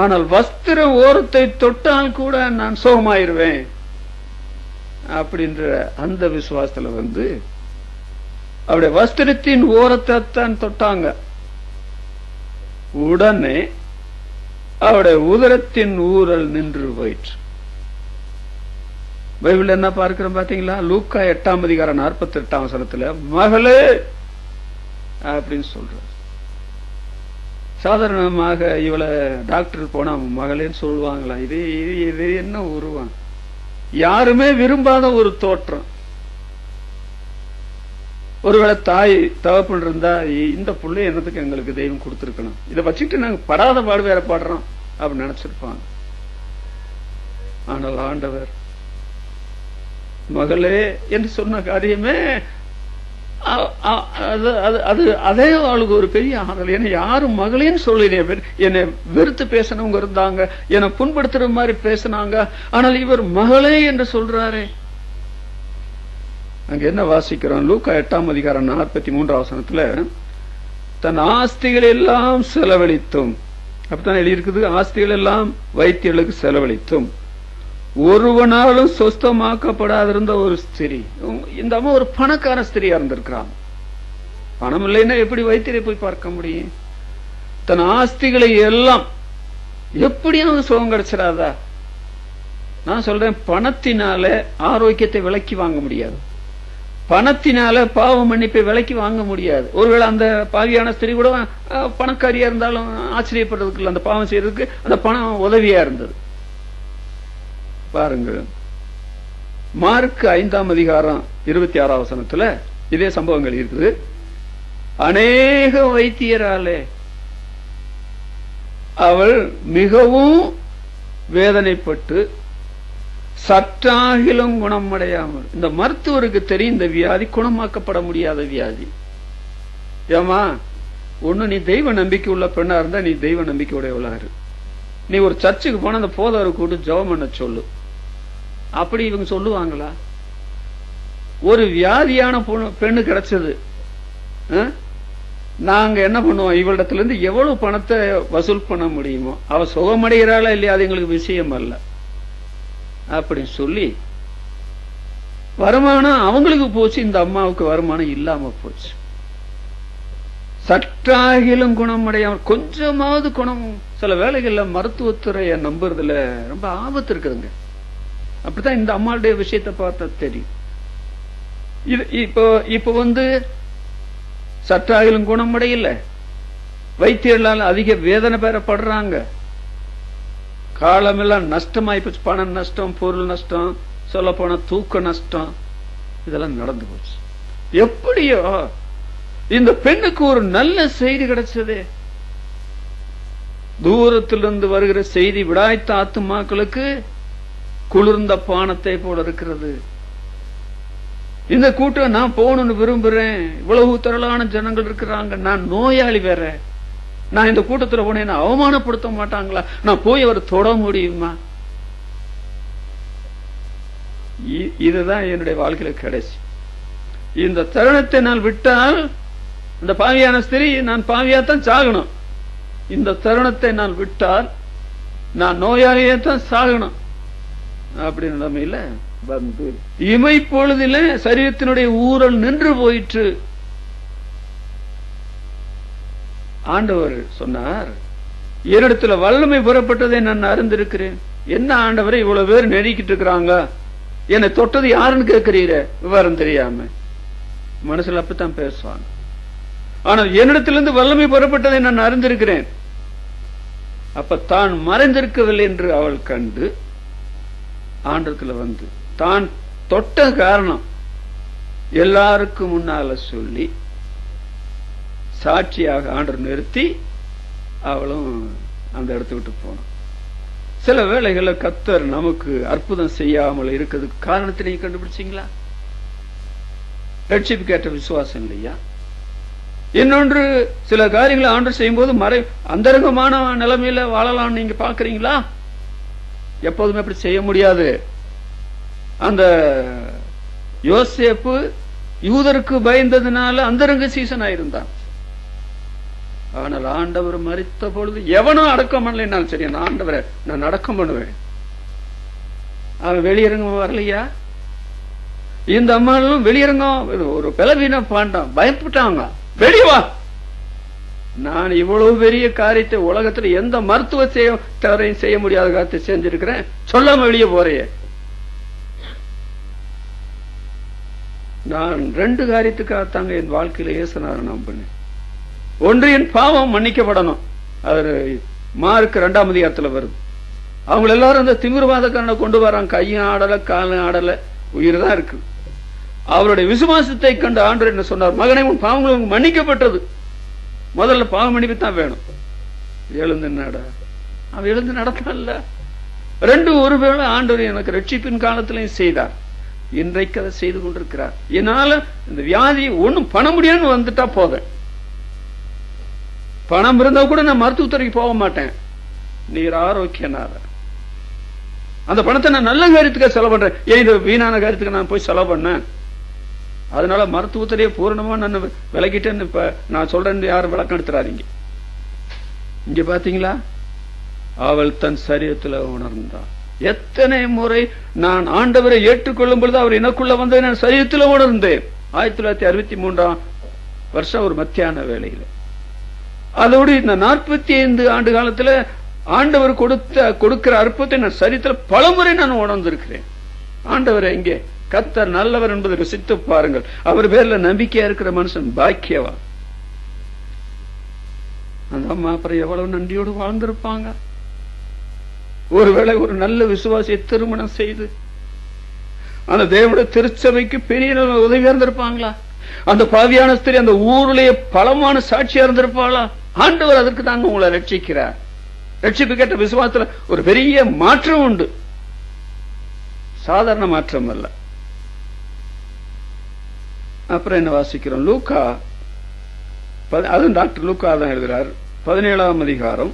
ஆனால் வஸ்திர ஓரத்தை தொட்டால் கூட நான் சுகமாயிருவேன் அப்படின்ற அந்த விசுவாசத்துல வந்து அவருடைய வஸ்திரத்தின் ஓரத்தை தான் தொட்டாங்க. உடனே அவருடைய உதரத்தின் ஊரல் நின்று போயிற்று. பைபிள் என்ன பார்க்கிறோம் பாத்தீங்களா? லூக்கா 8ஆம் அதிகாரம் 48ஆம் வசனத்துல மகளே அப்படின்னு சொல்றார். சாதாரணமாக இவளை டாக்டர் போனா மகளேன்னு சொல்லுவாங்களா? இது இது என்ன உருவம்? யாருமே விரும்பாத ஒரு தோற்றம். ஒருவேளை தாய் தகப்பன் இருந்தா, இந்த பிள்ளை என்னத்துக்கு எங்களுக்கு தெய்வம் கொடுத்திருக்கணும், இதை வச்சுட்டு நாங்க படாத பாடு வேற பாடுறோம் அப்படின்னு நினைச்சிருப்பாங்க. ஆனால் ஆண்டவர் மகளே என்று சொன்ன காரியமே அதே அவளுக்கு ஒரு பெரிய ஆறுதல். ஏன்னா யாரும் மகளேன்னு சொல்லல, என்னை வெறுத்து பேசினவங்க இருந்தாங்க, என்னை புண்படுத்துற மாதிரி பேசினாங்க. ஆனால் இவர் மகளே என்று சொல்றாரே. அங்க என்ன வாசிக்கிறோம்? லூக்கா 8ஆம் அதிகாரம் 43ஆம் வசனத்துல, தன் ஆஸ்திகள் எல்லாம் செலவழித்தும் அப்பதான் எழுதியிருக்குது, ஆஸ்திகள் எல்லாம் வைத்தியர்களுக்கு செலவழித்தும் ஒருவனாலும் சொஸ்தமாக்கப்படாதிருந்த ஒரு ஸ்திரீ. இந்த அம்மா ஒரு பணக்கார ஸ்திரியா இருந்திருக்கிறான். பணம் இல்லைன்னா எப்படி வைத்தியரை போய் பார்க்க முடியும்? தன் ஆஸ்திகளை எல்லாம் எப்படியாவது சுகம் கிடைச்சிடாதா? நான் சொல்றேன், பணத்தினால ஆரோக்கியத்தை விலைக்கு வாங்க முடியாது, பணத்தினால பாவ மன்னிப்பை விலைக்கு வாங்க முடியாது. ஒருவேளை அந்த பாவியான ஸ்திரீ கூட பணக்காரியா இருந்தாலும் ஆச்சரியப்படுறதுக்கு இல்லை, அந்த பாவம் செய்யறதுக்கு அந்த பணம் உதவியா இருந்தது. பாருங்க, மார்க் 5ஆம் அதிகாரம் 26ஆம் வசனத்துல இதே சம்பவங்கள் இருக்குது. அநேக வைத்தியராலே அவள் மிகவும் வேதனைப்பட்டு சற்றாகிலும் குணமடையாமல். இந்த மருத்துவருக்கு தெரியும் இந்த வியாதி குணமாக்கப்பட முடியாத வியாதி. ஏமா, ஒண்ணு நீ தெய்வ நம்பிக்கை உள்ள பெண்ணா இருந்தா நீ தெய்வ நம்பிக்கை உடையவளா இரு. நீ ஒரு சர்ச்சுக்கு போன அந்த போதவரை கூட்டு ஜெபம் பண்ண சொல்லு. அப்படி இவங்க சொல்லுவாங்களா? ஒரு வியாதியான பெண்ணு கிடைச்சது, நாங்க என்ன பண்ணுவோம், இவளிடத்துல இருந்து எவ்வளவு பணத்தை வசூல் பண்ண முடியுமோ, அவ சுகமடைகிறாளா இல்லையா அது எங்களுக்கு விஷயம் அல்ல அப்படின்னு சொல்லி வருமானம் அவங்களுக்கு போச்சு, இந்த அம்மாவுக்கு வருமானம் இல்லாம போச்சு. சற்றாகிலும் குணமடையாமல், கொஞ்சமாவது குணம். சில வேளைகள்ல மருத்துவத்துறையை நம்புறதுல ரொம்ப ஆபத்து இருக்குதுங்க. அப்படித்தான் இந்த அம்மாவுடைய விஷயத்தை பார்த்தா தெரியும். இப்ப சற்றாகிலும் குணமடையில, வைத்தியர்களால் அதிக வேதனை பெறப்படுறாங்க, காலமெல்லாம் நஷ்டமாயி போச்சு, பண நஷ்டம், பொருள் நஷ்டம், சொல்ல போன தூக்க நஷ்டம், இதெல்லாம் நடந்து போச்சு. எப்படியோ இந்த பெண்ணுக்கு ஒரு நல்ல செய்தி கிடைச்சது. தூரத்திலிருந்து வருகிற செய்தி விடாய்த்த ஆத்துமாக்களுக்கு குளிர்ந்த பானத்தை போல இருக்கிறது. இந்த கூட்டம் நான் போகணும்னு விரும்புறேன், இவ்வளவு திரளான ஜனங்கள் இருக்கிறாங்க, நான் நோயாளி வேற, நான் இந்த கூட்டத்தில் போனேன் அவமானப்படுத்த மாட்டாங்களா, நான் போய் அவர் தொட முடியுமா? இதுதான் என்னுடைய வாழ்க்கையில கிடைச்சி. இந்த தருணத்தை நான் விட்டால் இந்த பாவியான ஸ்திரீ நான் பாவியாத்தான் சாகணும். இந்த தருணத்தை நான் விட்டால் நான் நோயாளியத்தான் சாகணும். அப்படி நிலைமையில வந்து இமைப்பொழுதில சரீரத்தினுடைய ஊரல் நின்று போயிற்று. ஆண்டவர் சொன்னார், என்னிடத்துல வல்லமை புறப்பட்டதை நான் அறிந்திருக்கிறேன். என்ன ஆண்டவரை இவ்வளவு பேர் நெருக்கிட்டு இருக்கிறாங்க, என்னை தொட்டது யாருன்னு கேட்கிறீர? விவரம் தெரியாம மனசுல அப்படித்தான் பேசுவாங்க. ஆனால் என்னிடத்திலிருந்து வல்லமை புறப்பட்டதை நான் அறிந்திருக்கிறேன். அப்ப தான் மறைந்திருக்கவில்லை என்று அவள் கண்டு ஆண்டத்துல வந்து தான் தொட்ட காரணம் எல்லாருக்கும் முன்னால சொல்லி சாட்சியாக ஆண்டவர் நிறுத்தி அவளும் அந்த இடத்தை விட்டு போனான். சில வேளைகளில் கர்த்தர் நமக்கு அற்புதம் செய்யாமல் இருக்கிறதுக்கு காரணத்தை நீங்க கண்டுபிடிச்சீங்களா? ரட்சிப்பு கேட்ட விசுவாசம் இல்லையா? இன்னொன்று, சில காரியங்களை ஆண்டவர் செய்யும் போது அந்தரங்கமான நிலைமையில வாழலாம் நீங்க பாக்குறீங்களா? எப்போதுமே அப்படி செய்ய முடியாது. அந்த யோசேப்பு யூதருக்கு பயந்ததுனால அந்தரங்க சீசன் ஆயிருந்தான். ஆனால் ஆண்டவர் மரித்த பொழுது எவனும் அடக்கம் பண்ணலைன்னாலும் சரி, நான் ஆண்டவரை நான் அடக்கம் பண்ணுவேன். அவன் வெளியரங்கம் வரலையா? இந்த அம்மாவும் வெளியரங்கம் ஒரு பலவீன பாண்டான், பயப்பட்டாங்க, வெளிவா, நான் இவ்வளவு பெரிய காரியத்தை உலகத்துல எந்த மருத்துவ செய்ய முடியாத காரியத்தை செஞ்சிருக்கிறேன், சொல்லாம வெளியே போறேன். நான் 2 காரியத்துக்காகத்தாங்க என் வாழ்க்கையில இயேசுநாதரை நம்பினேன். ஒன்று, என் பாவம் மன்னிக்கப்படணும். அது மார்க் 2ஆம் அதிகாரத்துல வருது. அவங்க எல்லாரும் அந்த திமிர்வாதக்காரனை கொண்டு வராங்க, கையும் ஆடல காலும் ஆடல, உயிர் தான் இருக்கு. அவருடைய விசுவாசத்தை கண்டு ஆண்டவர் என்ன சொன்னார்? மகனே, உன் பாவங்கள் மன்னிக்கப்பட்டது. முதல்ல பாவ மன்னிப்பு தான் வேணும். எழுந்து நட. அவன் எழுந்து நடத்தல. 2 ஒருவேளை ஆண்டவர் எனக்கு ரட்சிப்பின் காலத்திலையும் செய்தார், இன்றைக்கு அதை செய்து கொண்டிருக்கிறார். என்னால இந்த வியாதி ஒண்ணும் பண்ண முடியாதுன்னு வந்துட்டா போதும். பணம் இருந்தா கூட நான் மருத்துவத்துறைக்கு போக மாட்டேன். நீர் ஆரோக்கியனார, அந்த பணத்தை நான் நல்ல காரியத்துக்கு செலவு பண்றேன். ஏன் இந்த வீணான காரியத்துக்கு நான் போய் செலவு பண்ணேன்? அதனால மருத்துவத்திலேயே பூரணமா நான் விலகிட்டேன்னு இப்ப நான் சொல்றேன். யாரும் விளக்கம் எடுத்துறாதீங்க. இங்க பாத்தீங்களா, அவள் தன் சரீரத்தில் உணர்ந்தாள். எத்தனை முறை நான் ஆண்டவரை ஏற்றுக்கொள்ளும் பொழுது அவர் எனக்குள்ள வந்ததை நான் சரீரத்தில் உணர்ந்தேன். 1963 வருஷம் ஒரு மத்தியான வேளையில். அதோடு இந்த 45 ஆண்டு காலத்தில் ஆண்டவர் கொடுக்கிற அற்புதத்தை நான் சரீரத்தில் பலமுறை நான் உணர்ந்திருக்கிறேன். ஆண்டவர் எங்கே? கர்த்தர் நல்லவர் என்பதை ருசித்து பாருங்கள். அவர் பேர்ல நம்பிக்கையா இருக்கிற மனுஷன் பாக்கியவா. அந்த அம்மா அப்புறம் எவ்வளவு நன்றியோடு வாழ்ந்திருப்பாங்க. ஒருவேளை ஒரு நல்ல விசுவாசியை திருமணம் செய்து அந்த தேவனுடைய திருச்சபைக்கு பெரிய உதவியா இருந்திருப்பாங்களா? அந்த பாவியான ஸ்திரீ அந்த ஊருடைய பலமான சாட்சியா இருந்திருப்பாளா? ஆண்டவர் அதற்கு தாங்க உங்களை ரட்சிக்கிறார். ரட்சிப்பு கேட்ட விசுவாசத்துல ஒரு பெரிய மாற்றம் உண்டு, சாதாரண மாற்றம் அல்ல. அப்புறம் என்ன வாசிக்கிறோம்? லூக்கா, அதுவும் டாக்டர் லூக்கா தான் எழுதுறார். 17ஆம் அதிகாரம்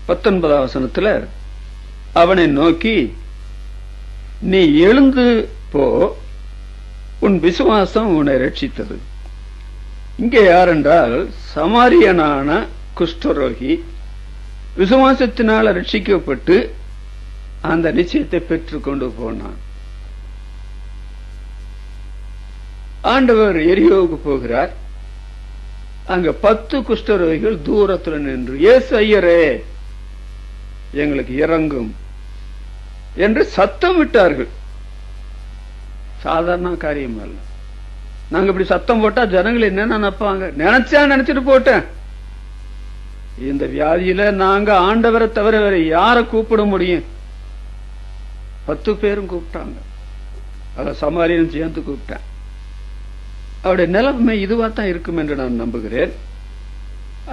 19ஆம் வசனத்துல அவனை நோக்கி, நீ எழுந்து போ, உன் விசுவாசம் உன்னை ரட்சித்தது. இங்கே யார் என்றால் சமாரியனான குஷ்டரோகி விசுவாசத்தினால் ரட்சிக்கப்பட்டு அந்த நிச்சயத்தை பெற்றுக் கொண்டு போனான். ஆண்டவர் எரியோவுக்கு போகிறார். அங்க 10 குஷ்டரோகிகள் தூரத்தில் நின்று, இயேசு ஐயரே எங்களுக்கு இறங்கும் என்று சத்தம் விட்டார்கள். சாதாரண காரியம் அல்ல. நாங்க இப்படி சத்தம் போட்டா ஜனங்கள் என்ன நினைப்பாங்க? நினைச்சிட்டு போட்டேன். இந்த வியாதியில நாங்க ஆண்டவரை தவிர வேற யார கூப்பிட முடியும்? 10 பேரும் கூப்பிட்டாங்க. அத சமாரியன் சேர்ந்து கூப்பிட்டேன். அவருடைய நிலைமை இதுவா தான் இருக்கும் என்று நான் நம்புகிறேன்.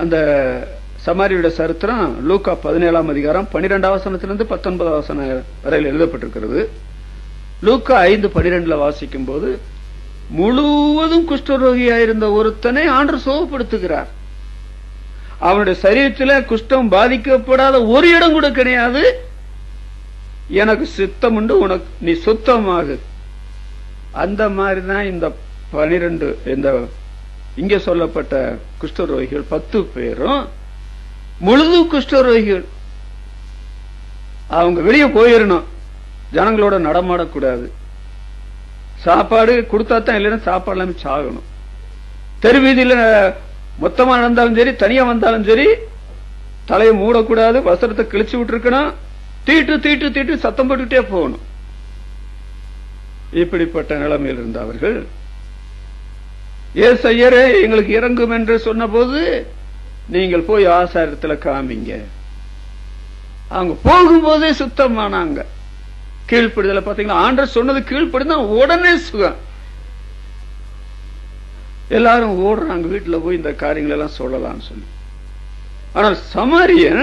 அந்த சமாரியோட சரித்திரம் லூக்கா 17ஆம் அதிகாரம் 12ஆம் வசனத்திலிருந்து 19ஆம் வசனம் வரையில் எழுதப்பட்டிருக்கிறது. லூக்கா 5:12 வாசிக்கும் போது முழுவதும் குஷ்டரோகியாயிருந்த ஒருத்தனை ஆண்டவர் சுகப்படுத்துகிறார். அவனுடைய சரீரத்தில் குஷ்டம் பாதிக்கப்படாத ஒரு இடம் கூட கிடையாது. எனக்கு சித்தம் உண்டு, உனக்கு நீ சுத்தமாகு. அந்த மாதிரிதான் இந்த 12 இந்த இங்கே சொல்லப்பட்ட குஷ்டரோகிகள் 10 பேரும் முழுது குஷ்டரோகிகள். அவங்க வெளியே போயிடணும், ஜனங்களோட நடமாடக்கூடாது, சாப்பாடு கொடுத்தா தான், இல்லைன்னா சாப்பாடு எல்லாமே சாகணும். தெருவீதியில மொத்தமா நடந்தாலும் சரி, தனியா வந்தாலும் சரி, தலையை மூடக்கூடாது, வஸ்திரத்தை கிழிச்சு விட்டு இருக்கணும், தீட்டு தீட்டு தீட்டு சத்தம் போட்டுக்கிட்டே போகணும். இப்படிப்பட்ட நிலைமையில் இருந்த அவர்கள் இயேசு ஐயரே எங்களுக்கு இறங்கும் என்று சொன்ன போது, நீங்கள் போய் ஆசாரத்துல காமிங்க. அவங்க போகும்போதே சுத்தமானாங்க. கீழ்ப்படுதல பாத்தீங்களா? ஆண்டவர் சொன்னது கீழ்ப்படுதா உடனே சுகம். எல்லாரும் ஓடுறாங்க வீட்டுல போய் இந்த காரியங்கள் எல்லாம் சொல்லலாம்னு சொல்லி. ஆனால் சமாரியன்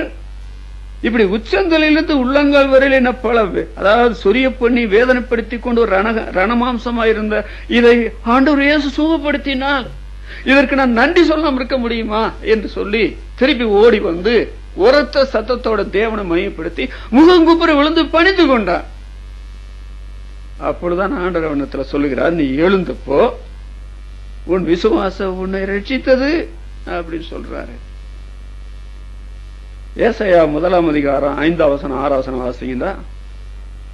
இப்படி உச்சந்தலையிலிருந்து உள்ளங்கால் வரையில் என்ன பழவு, அதாவது சொரிய பண்ணி வேதனைப்படுத்திக் கொண்டு ஒரு ரணமாம்சமாயிருந்த இதை ஆண்டவர் இயேசு சுகப்படுத்தினால் இதற்கு நான் நன்றி சொல்லாம இருக்க முடியுமா என்று சொல்லி திருப்பி ஓடி வந்து உரத்த சத்தத்தோட தேவனை மையப்படுத்தி முகங்குப்புற விழுந்து பணிந்து கொண்டார். அப்பொழுதுதான் ஆண்டவர் அவனத்துல சொல்லுகிறார், நீ எழுந்து போ, உன் விசுவாசம் உன்னை ரட்சித்தது அப்படின்னு சொல்றாரு. ஏசாயா 1ஆம் அதிகாரம் 5ஆம் வசனம் 6ஆம் வசனம் வாசிங்கன்னா,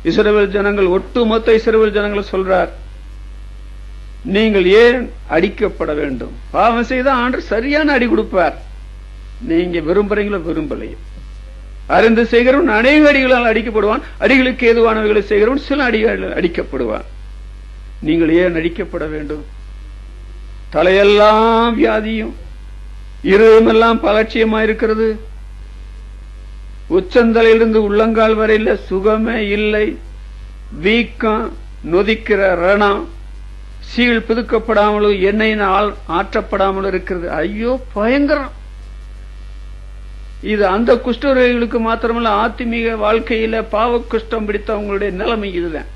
இஸ்ரவேல் ஜனங்கள், ஒட்டுமொத்த இஸ்ரவேல் ஜனங்களை சொல்றார், நீங்கள் ஏன் அடிக்கப்பட வேண்டும்? பாவம் செய்த ஆண்டவர் சரியான அடி கொடுப்பார். நீங்க விரும்புறீங்களோ விரும்பலையோ, அறிந்து செய்கிறவன் அநேக அடிகளால் அடிக்கப்படுவான், அடிகளுக்கு ஏதுவானவைகளை செய்கிறவன் சில அடிகள் அடிக்கப்படுவான். நீங்கள் ஏன் அடிக்கப்பட வேண்டும்? தலையெல்லாம் வியாதியும் இருதயமெல்லாம் பலட்சியமா இருக்கிறது, உச்சந்தலையிலிருந்து உள்ளங்கால் வரையில சுகமே இல்லை, வீக்கம், நொதிக்கிற ரணம், சீல் புதுக்கப்படாமலும் எண்ணெயினால் ஆற்றப்படாமலும் இருக்கிறது. ஐயோ பயங்கரம்! இது அந்த குஷ்டரோகிகளுக்கு மாத்திரமல்ல, ஆத்மீக வாழ்க்கையில பாவ குஷ்டம் பிடித்தவங்களுடைய நிலைமை இதுதான்.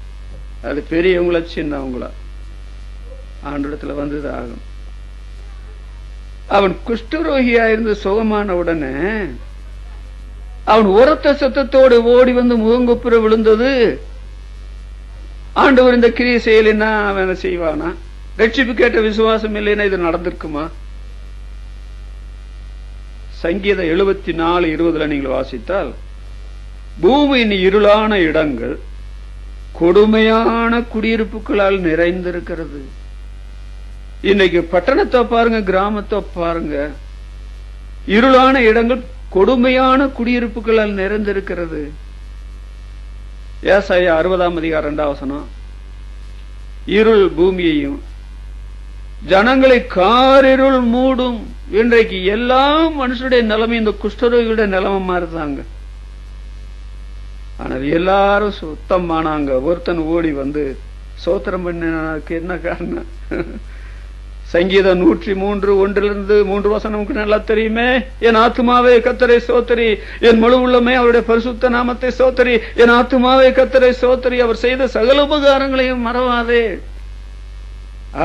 அது பெரியவங்கள சின்னவங்கள ஆண்டவரிடத்துல வந்தது ஆகும். அவன் குஷ்டரோகியா இருந்து சுகமான உடனே அவன் உரத்த சத்தத்தோடு ஓடி வந்து முகங்குப்புற விழுந்தது. ஆண்டவர் இந்த கிரியை செய்யலைன்னா அவன் செய்வானா? ரட்சிப்பு கேட்ட விசுவாசம் இல்லைன்னா இது நடந்திருக்குமா? சங்கீதம் 74:20 நீங்கள் வாசித்தால், பூமியின் இருளான இடங்கள் கொடுமையான குடியிருப்புகளால் நிறைந்திருக்கிறது. இன்னைக்கு பட்டணத்தை பாருங்க, கிராமத்தை பாருங்க, இருளான இடங்கள் கொடுமையான குடியிருப்புகளால் நிறைந்திருக்கிறது. ஏசாயா 60:2 இருள் பூமியையும் ஜனங்களை காரிருள் மூடும். இன்றைக்கு எல்லா மனுஷனுடைய நிலைமை இந்த குஷ்டரோகியுடைய நிலைமை மாதிரிதாங்க. ஆனால் எல்லாரும் சுத்தமானாங்க. ஒருத்தன் ஓடி வந்து சோத்திரம் பண்ணினக்கு என்ன காரணம்? சங்கீதம் 103:1-3 நமக்கு நல்லா தெரியுமே. என் ஆத்துமாவே கர்த்தரை சோத்தரி, என் முழு உள்ளமே அவருடைய பரிசுத்த நாமத்தை சோத்தரி, என் ஆத்துமாவே கர்த்தரை சோத்தரி, அவர் செய்த சகல உபகாரங்களையும் மறவாதே.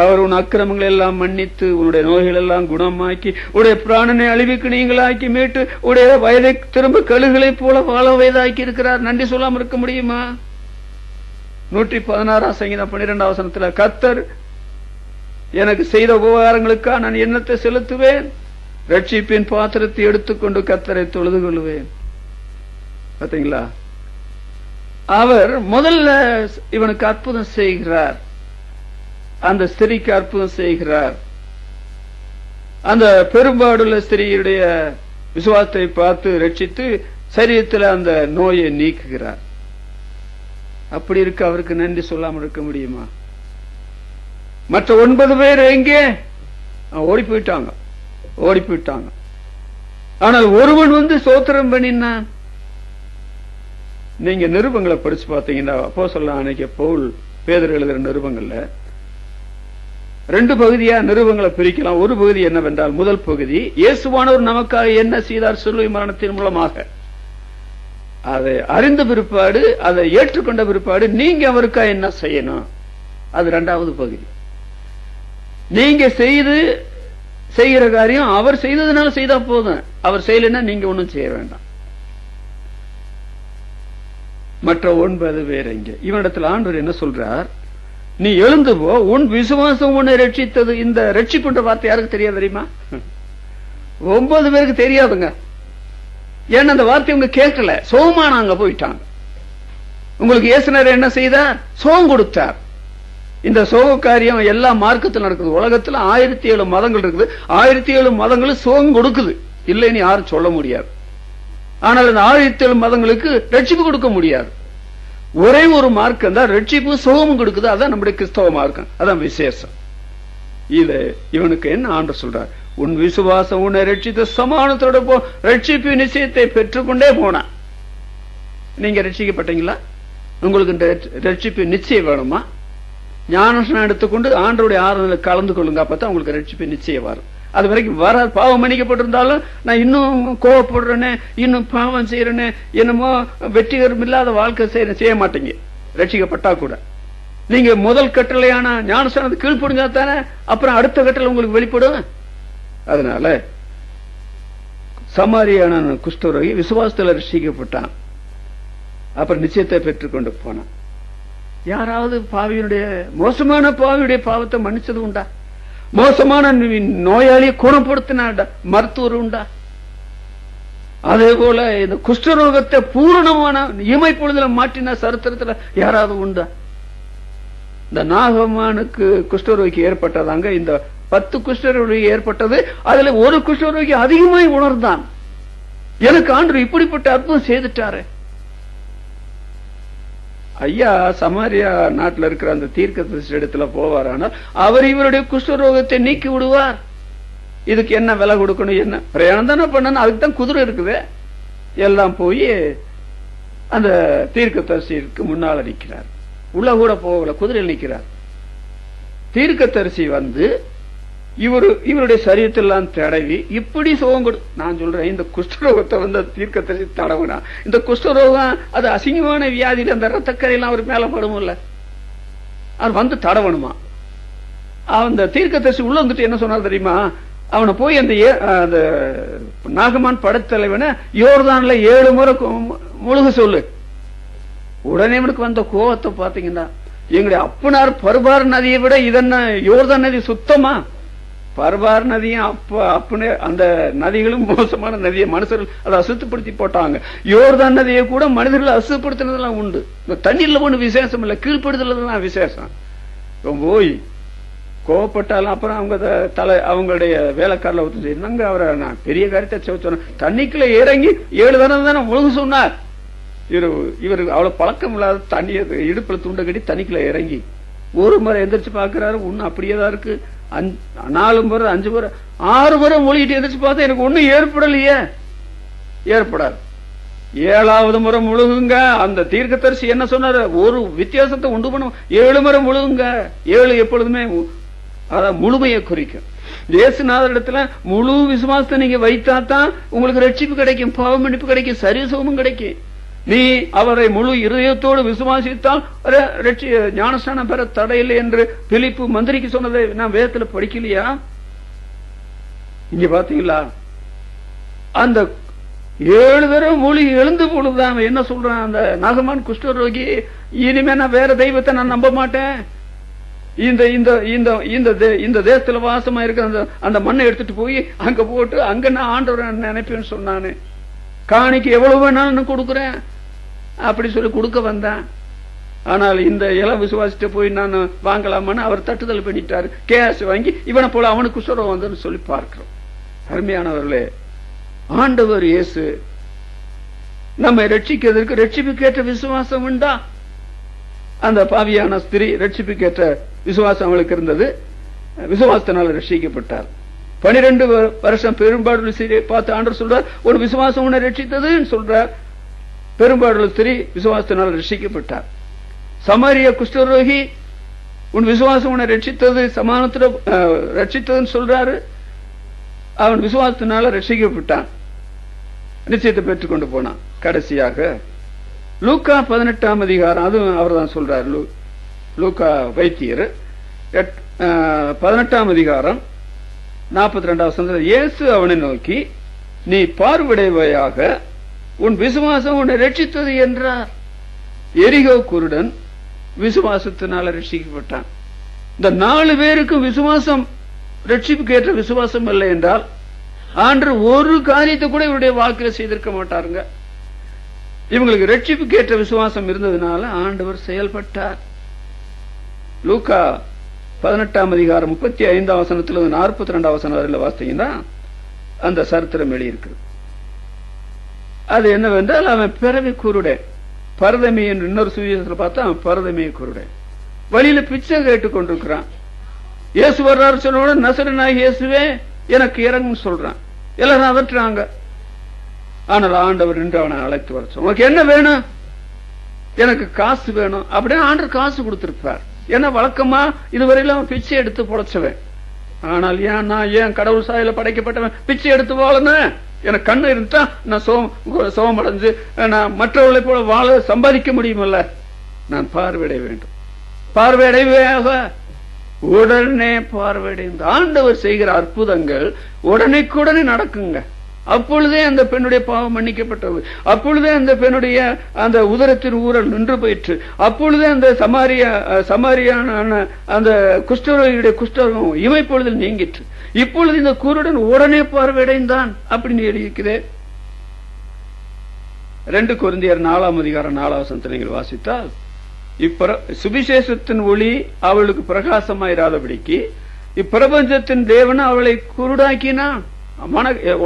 அவர் உன் அக்கிரமங்களை எல்லாம் மன்னித்து உன்னுடைய நோய்கள் எல்லாம் குணமாக்கி உடைய பிராணனை அழிவுக்கு நீங்களாக்கி மீட்டு உடைய வயதை திரும்ப கழுகளை போல வாழ வயதாக்கி இருக்கிறார். நன்றி சொல்லாம இருக்க முடியுமா? 116 சங்கீதம் 12 கர்த்தர் எனக்கு செய்த உபகாரங்களுக்கா நான் எண்ணத்தை செலுத்துவேன், ரட்சிப்பின் பாத்திரத்தை எடுத்துக்கொண்டு கர்த்தரை தொழுது கொள்வேன். பாத்தீங்களா? அவர் முதல்ல இவனுக்கு அற்புதம் செய்கிறார், அந்த ஸ்திரீக்கு அற்புதம் செய்கிறார். அந்த பெரும்பாடுள்ள ஸ்திரீயுடைய விசுவாசத்தை பார்த்து ரட்சித்து சரீரத்தில் அந்த நோயை நீக்குகிறார். அப்படி இருக்க அவருக்கு நன்றி சொல்லாமல் இருக்க முடியுமா? மற்ற 9 பேர் எங்கே? ஓடி போயிட்டாங்க. ஆனால் ஒருவன் வந்து சோத்திரம் பண்ணினான். நீங்க நிருபங்களை படிச்சு பார்த்தீங்கன்னா, அப்போஸ்தலனாகிய அன்னைக்கு பவுல் பேதுரு எழுதுற நிருபங்கள்ல 2 பகுதியா நிருபங்களை பிரிக்கலாம். ஒரு பகுதி என்னவென்றால், முதல் பகுதி இயேசுவானவர் நமக்காக என்ன செய்தார் சிலுவை மரணத்தின் மூலமாக, அதை அறிந்த பிற்பாடு, அதை ஏற்றுக்கொண்ட பிற்பாடு நீங்க அவருக்காக என்ன செய்யணும், அது 2வது பகுதி. நீங்க செய்கிற காரியம் அவர் செய்ததுனால செய்தா போதும், அவர் செய்யலைன்னா நீங்க ஒன்னும் செய்ய வேண்டாம். மற்ற 9 பேர் எங்கே? இவனிடத்தில் ஆண்டவர் என்ன சொல்றார்? நீ எழுந்து போ, உன் விசுவாசம் உன்னை ரட்சித்தது. இந்த ரட்சிப்புன்ற வார்த்தை யாருக்கு தெரியாது தெரியுமா? 9 பேருக்கு தெரியாதுங்க. ஏன்னா அந்த வார்த்தை உங்க கேட்கல, சோமானாங்க, போயிட்டாங்க. உங்களுக்கு இயேசுனர் என்ன செய்தார்? சோகம் கொடுத்தார். இந்த சோக காரியம் எல்லா மார்க்கத்தில் நடக்குது. உலகத்தில் 1007 மதங்கள் இருக்குது. 1007 மதங்களும் சோகம் கொடுக்குது, இல்லைன்னு யாரும் சொல்ல முடியாது. ஆனால் அந்த 1007 மதங்களுக்கு ரட்சிப்பு கொடுக்க முடியாது. ஒரே ஒரு மார்க்கம் தான் ரட்சிப்பு சோகமும் கொடுக்குது. அதான் நம்முடைய கிறிஸ்தவ மார்க்கம், அதான் விசேஷம். இது இவனுக்கு என்ன ஆண்டவர் சொல்றார்? உன் விசுவாசம் உன்னை ரட்சித்த சமானத்தோட போ, ரட்சிப்பு நிச்சயத்தை பெற்றுக்கொண்டே போனான். நீங்க ரட்சிக்கப்பட்டீங்களா? உங்களுக்கு இந்த ரட்சிப்பு நிச்சயம் வேணுமா? ஞானஸ்நானம் எடுத்துக்கொண்டு ஆண்டவருடைய ஆராதனையில கலந்து கொள்ளுங்க, அப்பதான் உங்களுக்கு ரட்சிப்பு நிச்சயம் வரும். அது வரைக்கும் வராது. பாவம் மன்னிக்கப்பட்டிருந்தாலும் நான் இன்னும் கோவப்படுறேனே, இன்னும் பாவம் செய்யறேனே, என்னமோ வெற்றிகரம் இல்லாத வாழ்க்கை செய்ய மாட்டீங்க. ரட்சிக்கப்பட்டா கூட நீங்க முதல் கட்டளையான ஞானஸ்நானத்தை கீழ்ப்படுங்க தானே, அப்புறம் அடுத்த கட்டளை உங்களுக்கு வெளிப்படும். அதனால சமாரியான குஷ்டரோகி விசுவாசத்தில் ரட்சிக்கப்பட்டான், அப்புறம் நிச்சயத்தை பெற்றுக்கொண்டு போனான். யாராவது பாவியுடைய மோசமான பாவியுடைய பாவத்தை மன்னிச்சது உண்டா? மோசமான நோயாளியை குணப்படுத்தின மருத்துவர் உண்டா? அதே போல இந்த குஷ்டரோகத்தை பூரணமான இமை பொழுதுல மாற்றின சரித்திரத்துல யாராவது உண்டா? இந்த நாகமானுக்கு குஷ்டரோகி ஏற்பட்டதாங்க. இந்த 10 குஷ்டரோகி ஏற்பட்டது. அதுல ஒரு குஷ்டரோகி அதிகமாய் உணர்ந்தான், எனக்கு ஆண்டவர் இப்படிப்பட்ட அற்புதம் செய்துட்டாரு. ஐயா சமாரியா நாட்டில் இருக்கிற அந்த தீர்க்கதரிசி இடத்துல போவார், ஆனால் அவர் இவருடைய குஷ்டரோகத்தை நீக்கி விடுவார். இதுக்கு என்ன விலை கொடுக்கணும், என்ன பிரயாணம் தானே பண்ணணும், அதுக்கு தான் குதிரை இருக்குது. எல்லாம் போய் அந்த தீர்க்கதரிசிக்கு முன்னால் நிற்கிறார். உள்ள கூட போகல, குதிரையில் நிற்கிறார். தீர்க்கதரிசி வந்து இவருடைய சரீரத்தெல்லாம் தடவி இப்படி சுகம் கொடு. நான் சொல்றேன், இந்த குஷ்டரோகத்தை வந்து தீர்க்கதரிசி தடவுனா, இந்த குஷ்டரோகம் அது அசிங்கமான வியாதியில அந்த ரத்தக்கரையெல்லாம் அவர் மேல படும்ல, அது வந்து தடவணுமா? அந்த தீர்க்கதரிசி உள்ள வந்துட்டு என்ன சொன்னார் தெரியுமா? அவனை போய் அந்த நாகமான் படைத்தலைவனை யோர்தான்ல 7 முறை முழுக சொல்லு. உடனே அவனுக்கு வந்த கோபத்தை பாத்தீங்கன்னா, எங்களுடைய அப்பனார் பருபார் நதியை விட இதென்ன யோர்தான் நதி சுத்தமா? பர்வார் நதியும் அப்பனே அந்த நதிகளும் மோசமான நதியை மனுஷர்கள் அதை அசுத்தப்படுத்தி போட்டாங்க. யோர்தான் நதியை கூட மனிதர்கள் அசுத்தப்படுத்தினதெல்லாம் உண்டு. இந்த தண்ணீர்ல ஒண்ணு விசேஷம் இல்ல, கீழ்ப்படுதலாம் விசேஷம். போய் கோவப்பட்டாலும் அப்புறம் அவங்க அவங்களுடைய வேலைக்காரில் ஒத்து என்னங்க அவரை நான் பெரிய காரியத்தை சொன்னேன், தண்ணிக்குள்ள இறங்கி 7 தடவை தானே முழுகு சொன்னார். இவருக்கு அவ்வளவு பழக்கம் இல்லாத தண்ணி இடுப்புல துண்டை கட்டி தண்ணிக்குள்ள இறங்கி ஒரு முறை எந்திரிச்சு பாக்குறாரு, ஒண்ணு அப்படியேதான் இருக்கு. 4 முறை 5 முறை 6 முறை மொழிகிட்டு எந்திரிச்சு பார்த்தா எனக்கு ஒண்ணும் ஏற்படலையே. ஏற்படாது. 7வது முறை முழுகுங்க. அந்த தீர்க்கதரிசி என்ன சொன்னாரு, ஒரு வித்தியாசத்தை உண்டு பண்ணும். 7 முறை முழுகுங்க. 7 எப்பொழுதுமே அதான் முழுமையை குறிக்கும். இயேசுநாதரிடத்துல முழு விசுவாசத்தை நீங்க வைத்தா தான் உங்களுக்கு ரட்சிப்பு கிடைக்கும், பாவ மன்னிப்பு கிடைக்கும், சரிசமமும் கிடைக்கும். நீ அவரை முழு இருதயத்தோடு விசுவாசித்தால் ஞானஸ்நானம் பெற தடையில்லை என்று பிலிப்பு மந்திரிக்கு சொன்னதை நான் வேதத்துல படிக்கலையா? இங்க பாத்தீங்களா, அந்த 7 தடவை மொழி எழுந்து பொழுதுதான் என்ன சொல்றான் அந்த நாகமான் குஷ்டரோகி, இனிமே நான் வேற தெய்வத்தை நான் நம்ப மாட்டேன், இந்த தேசத்துல வாசமா இருக்க அந்த மண்ணை எடுத்துட்டு போய் அங்க போட்டு அங்க நான் ஆண்டவரை நினைப்பேன்னு சொன்னானே, காணிக்கு எவ்வளவு வேணாலும் கொடுக்குறேன் அப்படி சொல்லி கொடுக்க வந்தேன். ஆனால் இந்த இளம் விசுவாசிட்ட போய் நான் வாங்கலாமான்னு அவர் தட்டுதல் பண்ணிட்டாரு. கேஸ் வாங்கி இவனை போல அவனுக்கு குஷ்டரோகம் வந்து சொல்லி பார்க்கிறோம். அருமையானவர்களே, ஆண்டவர் இயேசு நம்மை ரட்சிக்கிறதுக்கு ரட்சிப்புக்கேற்ற விசுவாசம் உண்டா? அந்த பாவியான ஸ்திரீ ரட்சிப்புக்கேற்ற விசுவாசம் அவளுக்கு இருந்தது. விசுவாசத்தினால ரட்சிக்கப்பட்டார். 12 வருஷம் பெரும்பாடு பார்த்து ஆண்டவர் சொல்றார், ஒரு விசுவாசம் உன்னை ரட்சித்ததுன்னு சொல்றார். பெரும்பாடு ஸ்திரீ விசுவாசத்தினால் ரட்சிக்கப்பட்டார். சமாரிய குஷ்டரோகி, உன் விசுவாசம் உன்னை ரட்சித்தது, சமானத்துல ரட்சித்ததுன்னு சொல்றாரு. அவன் விசுவாசத்தினால ரட்சிக்கப்பட்டான், நிச்சயத்தை பெற்றுக் கொண்டு போனான். கடைசியாக லூக்கா 18ஆம் அதிகாரம், அதுவும் அவர் தான் சொல்றார். லூக்கா வைத்தியர் 18ஆம் அதிகாரம் 42வது வசனம், இயேசு அவனை நோக்கி, நீ பார்வையடைவாயாக, உன் விசுவாசம் உன்னை ரட்சித்தது என்றார். எரிகோ குருடன் விசுவாசத்தினால ரட்சிக்கப்பட்டான். இந்த 4 பேருக்கும் விசுவாசம் ரட்சிப்புக்கு ஏற்ற விசுவாசம் இல்லை என்றால் ஆண்டு ஒரு காரியத்தை கூட இவருடைய வாழ்க்கையில செய்திருக்க மாட்டாருங்க. இவங்களுக்கு ரட்சிப்புக்கு ஏற்ற விசுவாசம் இருந்ததுனால ஆண்டவர் செயல்பட்டார். லூக்கா 18ஆம் அதிகாரம் 35ஆம் வசனத்துல 42ஆம் வசனம் வரையில வாசித்தீங்கன்னா அந்த சரித்திரம் எழுதியிருக்கு. அது என்னவென்றால், அவன் பிறவி குருடன், பரதமே என்று இன்னொரு சுவிசேஷத்துல பார்த்தா அவன் பரதமே குருடன், வழியில பிச்சை கேட்டுக் கொண்டிருக்கிறான். இயேசு வர்றாரு சொன்ன நசரேயனாகிய இயேசுவே எனக்கு இறங்குன்னு சொல்றான். எல்லாரும் அதட்டுறாங்க. ஆனால் ஆண்டவர் நின்று அவனை அழைத்து வர சொன்ன, உனக்கு என்ன வேணும்? எனக்கு காசு வேணும். அப்படியே ஆண்டவர் காசு கொடுத்திருப்பார். ஏன்னா வழக்கமா இதுவரையில அவன் பிச்சை எடுத்து பொழைச்சவன். ஆனால் ஏன் கடவுள் சாயல படைக்கப்பட்டவன் பிச்சை எடுத்து வாழணும்? எனக்கு கண்ணு இருந்தா நான் சோகம் அடைஞ்சு நான் மற்றவர்களை போல வாழ சம்பாதிக்க முடியுமல்ல. நான் பார்வையிட வேண்டும். பார்வையடைவாக உடனே பார்வையடைந்து ஆண்டவர் செய்கிற அற்புதங்கள் உடனே நடக்குங்க. அப்பொழுதே அந்த பெண்ணுடைய பாவம் மன்னிக்கப்பட்டது. அப்பொழுதே அந்த பெண்ணுடைய அந்த உதரத்தின் ஊரல் நின்று போயிற்று. அப்பொழுதே அந்த சமாரியான அந்த குஷ்டரோகியுடைய குஷ்டரோகம் இமைப்பொழுதில் நீங்கிற்று. இப்பொழுது இந்த குருடன் உடனே பார்வையடைந்தான் அப்படின்னு எழுதியிருக்கிறே. 2 கொரிந்தியர் 4ஆம் அதிகாரம் 4ஆம் வசனத்தை நீங்கள் வாசித்தால், சுவிசேஷத்தின் ஒளி அவளுக்கு பிரகாசமாயிராதபடிக்கு இப்பிரபஞ்சத்தின் தேவன் அவளை குருடாக்கினான்.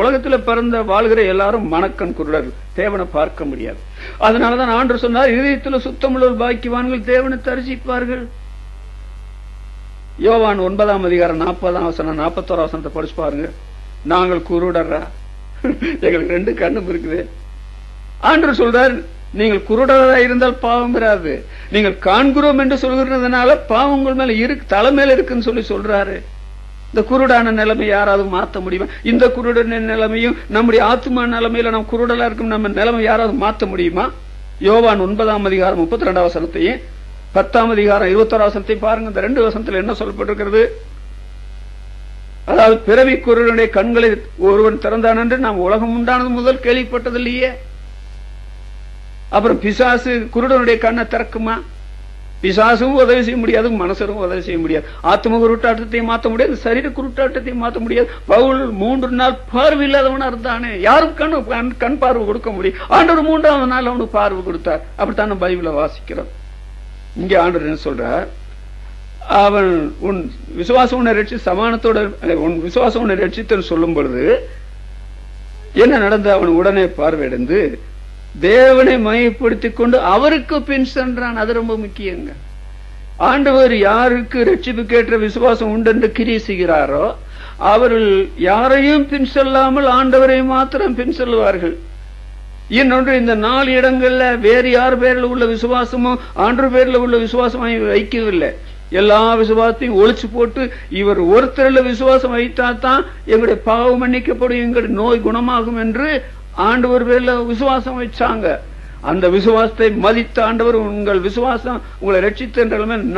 உலகத்தில் பிறந்த வாழ்கிற எல்லாரும் மனக்கண் குருடர், தேவனை பார்க்க முடியாது. அதனாலதான் ஆண்டவர் சொன்னார், இதயத்தில் சுத்தமுள்ள பாக்கியவான்கள் தேவனை தரிசிப்பார்கள். யோவான் 9ஆம் அதிகாரம் 40ஆம் வசனம் 41ஆம் வசனத்தை படிச்சு பாருங்க. நாங்கள் குருடரா? எங்களுக்கு 2 கண்ணும் இருக்குது. ஆண்டவர் சொல்றார், நீங்கள் குருடரா இருந்தால் பாவம் வராது. நீங்கள் காண்கிறோம் என்று சொல்கிறதுனால பாவம் உங்கள் மேல தலைமையில இருக்குன்னு சொல்றாரு. இந்த குருடான நிலைமை யாராவது மாற்ற முடியுமா? இந்த குருடான நிலைமையும் நம்முடைய ஆத்மா நிலைமையில நம்ம குருடலா இருக்கும் நம்ம நிலைமை யாராவது மாற்ற முடியுமா? யோவான் 9ஆம் அதிகாரம் 32ஆம் வசனத்தையும் 10ஆம் அதிகாரம் 21ஆம் வசனத்தையும் பாருங்க. இந்த 2 வசனத்துல என்ன சொல்லப்பட்டிருக்கிறது? அதாவது பிறவி குருடனுடைய கண்களை ஒருவன் திறந்தான் என்று நாம் உலகம் உண்டானது முதல் கேள்விப்பட்டது இல்லையே. அப்புறம் பிசாசு குருடனுடைய கண்ணை திறக்குமா? பிசாசும் உதவி செய்ய முடியாது, மனசரும் உதவி செய்ய முடியாது. ஆத்ம குருட்டாட்டத்தையும் மாற்ற முடியாது, சரீர குருட்டாட்டத்தையும் மாற்ற முடியாது. பவுல் 3 நாள் பார்வை இல்லாதவனா இருந்தானே, யாரும் கண் பார்வை கொடுக்க முடியும். ஆண்டவர் 3ஆவது நாள் அவனுக்கு பார்வை கொடுத்தார். அப்படித்தான் பைபிள வாசிக்கிறோம். இங்க ஆண்டவர் என்ன சொல்றார்? அவன் உன் விசுவாசம் உன்னை ரட்சி சமானத்தோட உன் விசுவாசம் உன்னை ரட்சித்தன்னு சொல்லும் பொழுது என்ன நடந்து? அவன் உடனே பார்வையடைந்து தேவனை மையப்படுத்திக் கொண்டு அவருக்கு பின் சென்றான். அது ரொம்ப முக்கியங்க. ஆண்டவர் யாருக்கு ரட்சிப்புக்கேற்ற விசுவாசம் உண்டு என்று கிரியை செய்கிறாரோ அவர்கள் யாரையும் பின் செல்லாமல் ஆண்டவரை மாத்திரம் பின் செல்வார்கள். இன்னொன்று, இந்த 4 இடங்கள்ல வேறு யார் பேரில் உள்ள விசுவாசமும் ஆண்டவர் பேரில் உள்ள விசுவாசமும் வைக்கவில்லை. எல்லா விசுவாசத்தையும் ஒழிச்சு போட்டு இவர் ஒருத்தரில் விசுவாசம் வைத்தாதான் எங்களுடைய பாவம் மன்னிக்கப்படும், எங்களுடைய நோய் குணமாகும் என்று ஆண்டவர் பேர்ல விசுவாசம் வச்சாங்க. அந்த விசுவாசத்தை மதித்த ஆண்டவர் உங்கள் விசுவாசம் உங்களை ரட்சித்த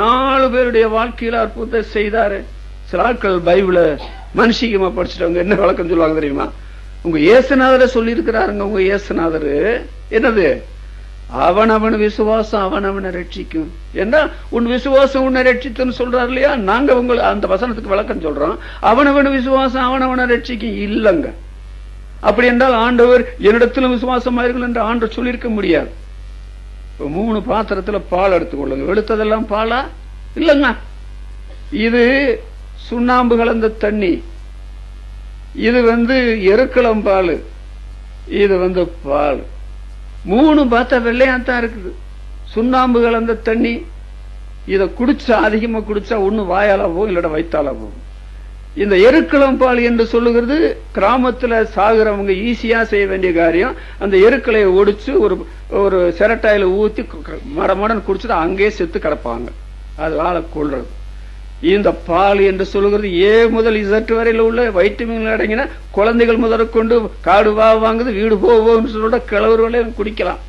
4 பேருடைய வாழ்க்கையில அற்புதத்தை செய்தாரு. சில ஆட்கள் பைபிள மனுஷிகமா படிச்சுட்டவங்க என்ன வழக்கம் சொல்லுவாங்க தெரியுமா? உங்க இயேசுநாதரை சொல்லி இருக்கிறாருங்க. உங்க இயேசுநாதர் என்னது? அவனவன் விசுவாசம் அவனவனை ரட்சிக்கும். ஏன்னா உன் விசுவாசம் உன்னை ரட்சித்துன்னு சொல்றாரு இல்லையா? நாங்க உங்களை அந்த வசனத்துக்கு விளக்கம் சொல்றோம். அவனவன் விசுவாசம் அவனவனை ரட்சிக்கும் இல்லங்க. அப்படி என்றால் ஆண்டவர் என்னிடத்திலும் விசுவாசமாயிருங்கள் என்று ஆண்டவர் சொல்லியிருக்க முடியாது. 3 பாத்திரத்துல பால் எடுத்துக்கொள்ளுங்க. வெளுத்ததெல்லாம் பாலா இல்லங்க. இது சுண்ணாம்பு கலந்த தண்ணி, இது எருக்களம் பால், இது பால். 3 பார்த்தா வெள்ளையாத்தான் இருக்குது. சுண்ணாம்பு கலந்த தண்ணி, இதை குடிச்சா அதிகமா குடிச்சா ஒண்ணு வாயால போகும், இல்லட வயிற்றால போகும். இந்த எருக்களம் பால் என்று சொல்லுகிறது கிராமத்துல சாகுறவங்க ஈஸியா செய்ய வேண்டிய காரியம். அந்த எருக்களையை ஒடிச்சு ஒரு சிரட்டாயில ஊத்தி மடமடன் குடிச்சுட்டு அங்கேயே செத்து கிடப்பாங்க. அது ஆளை கொள்றது. இந்த பால் என்று சொல்லுகிறது A முதல் Z வரையில உள்ள வைட்டமின்கள் அடங்கின குழந்தைகள் முதற்கொண்டு காடு வாங்குது, வீடு போவோம்னு சொல்ற கிழவர்களே குடிக்கலாம்.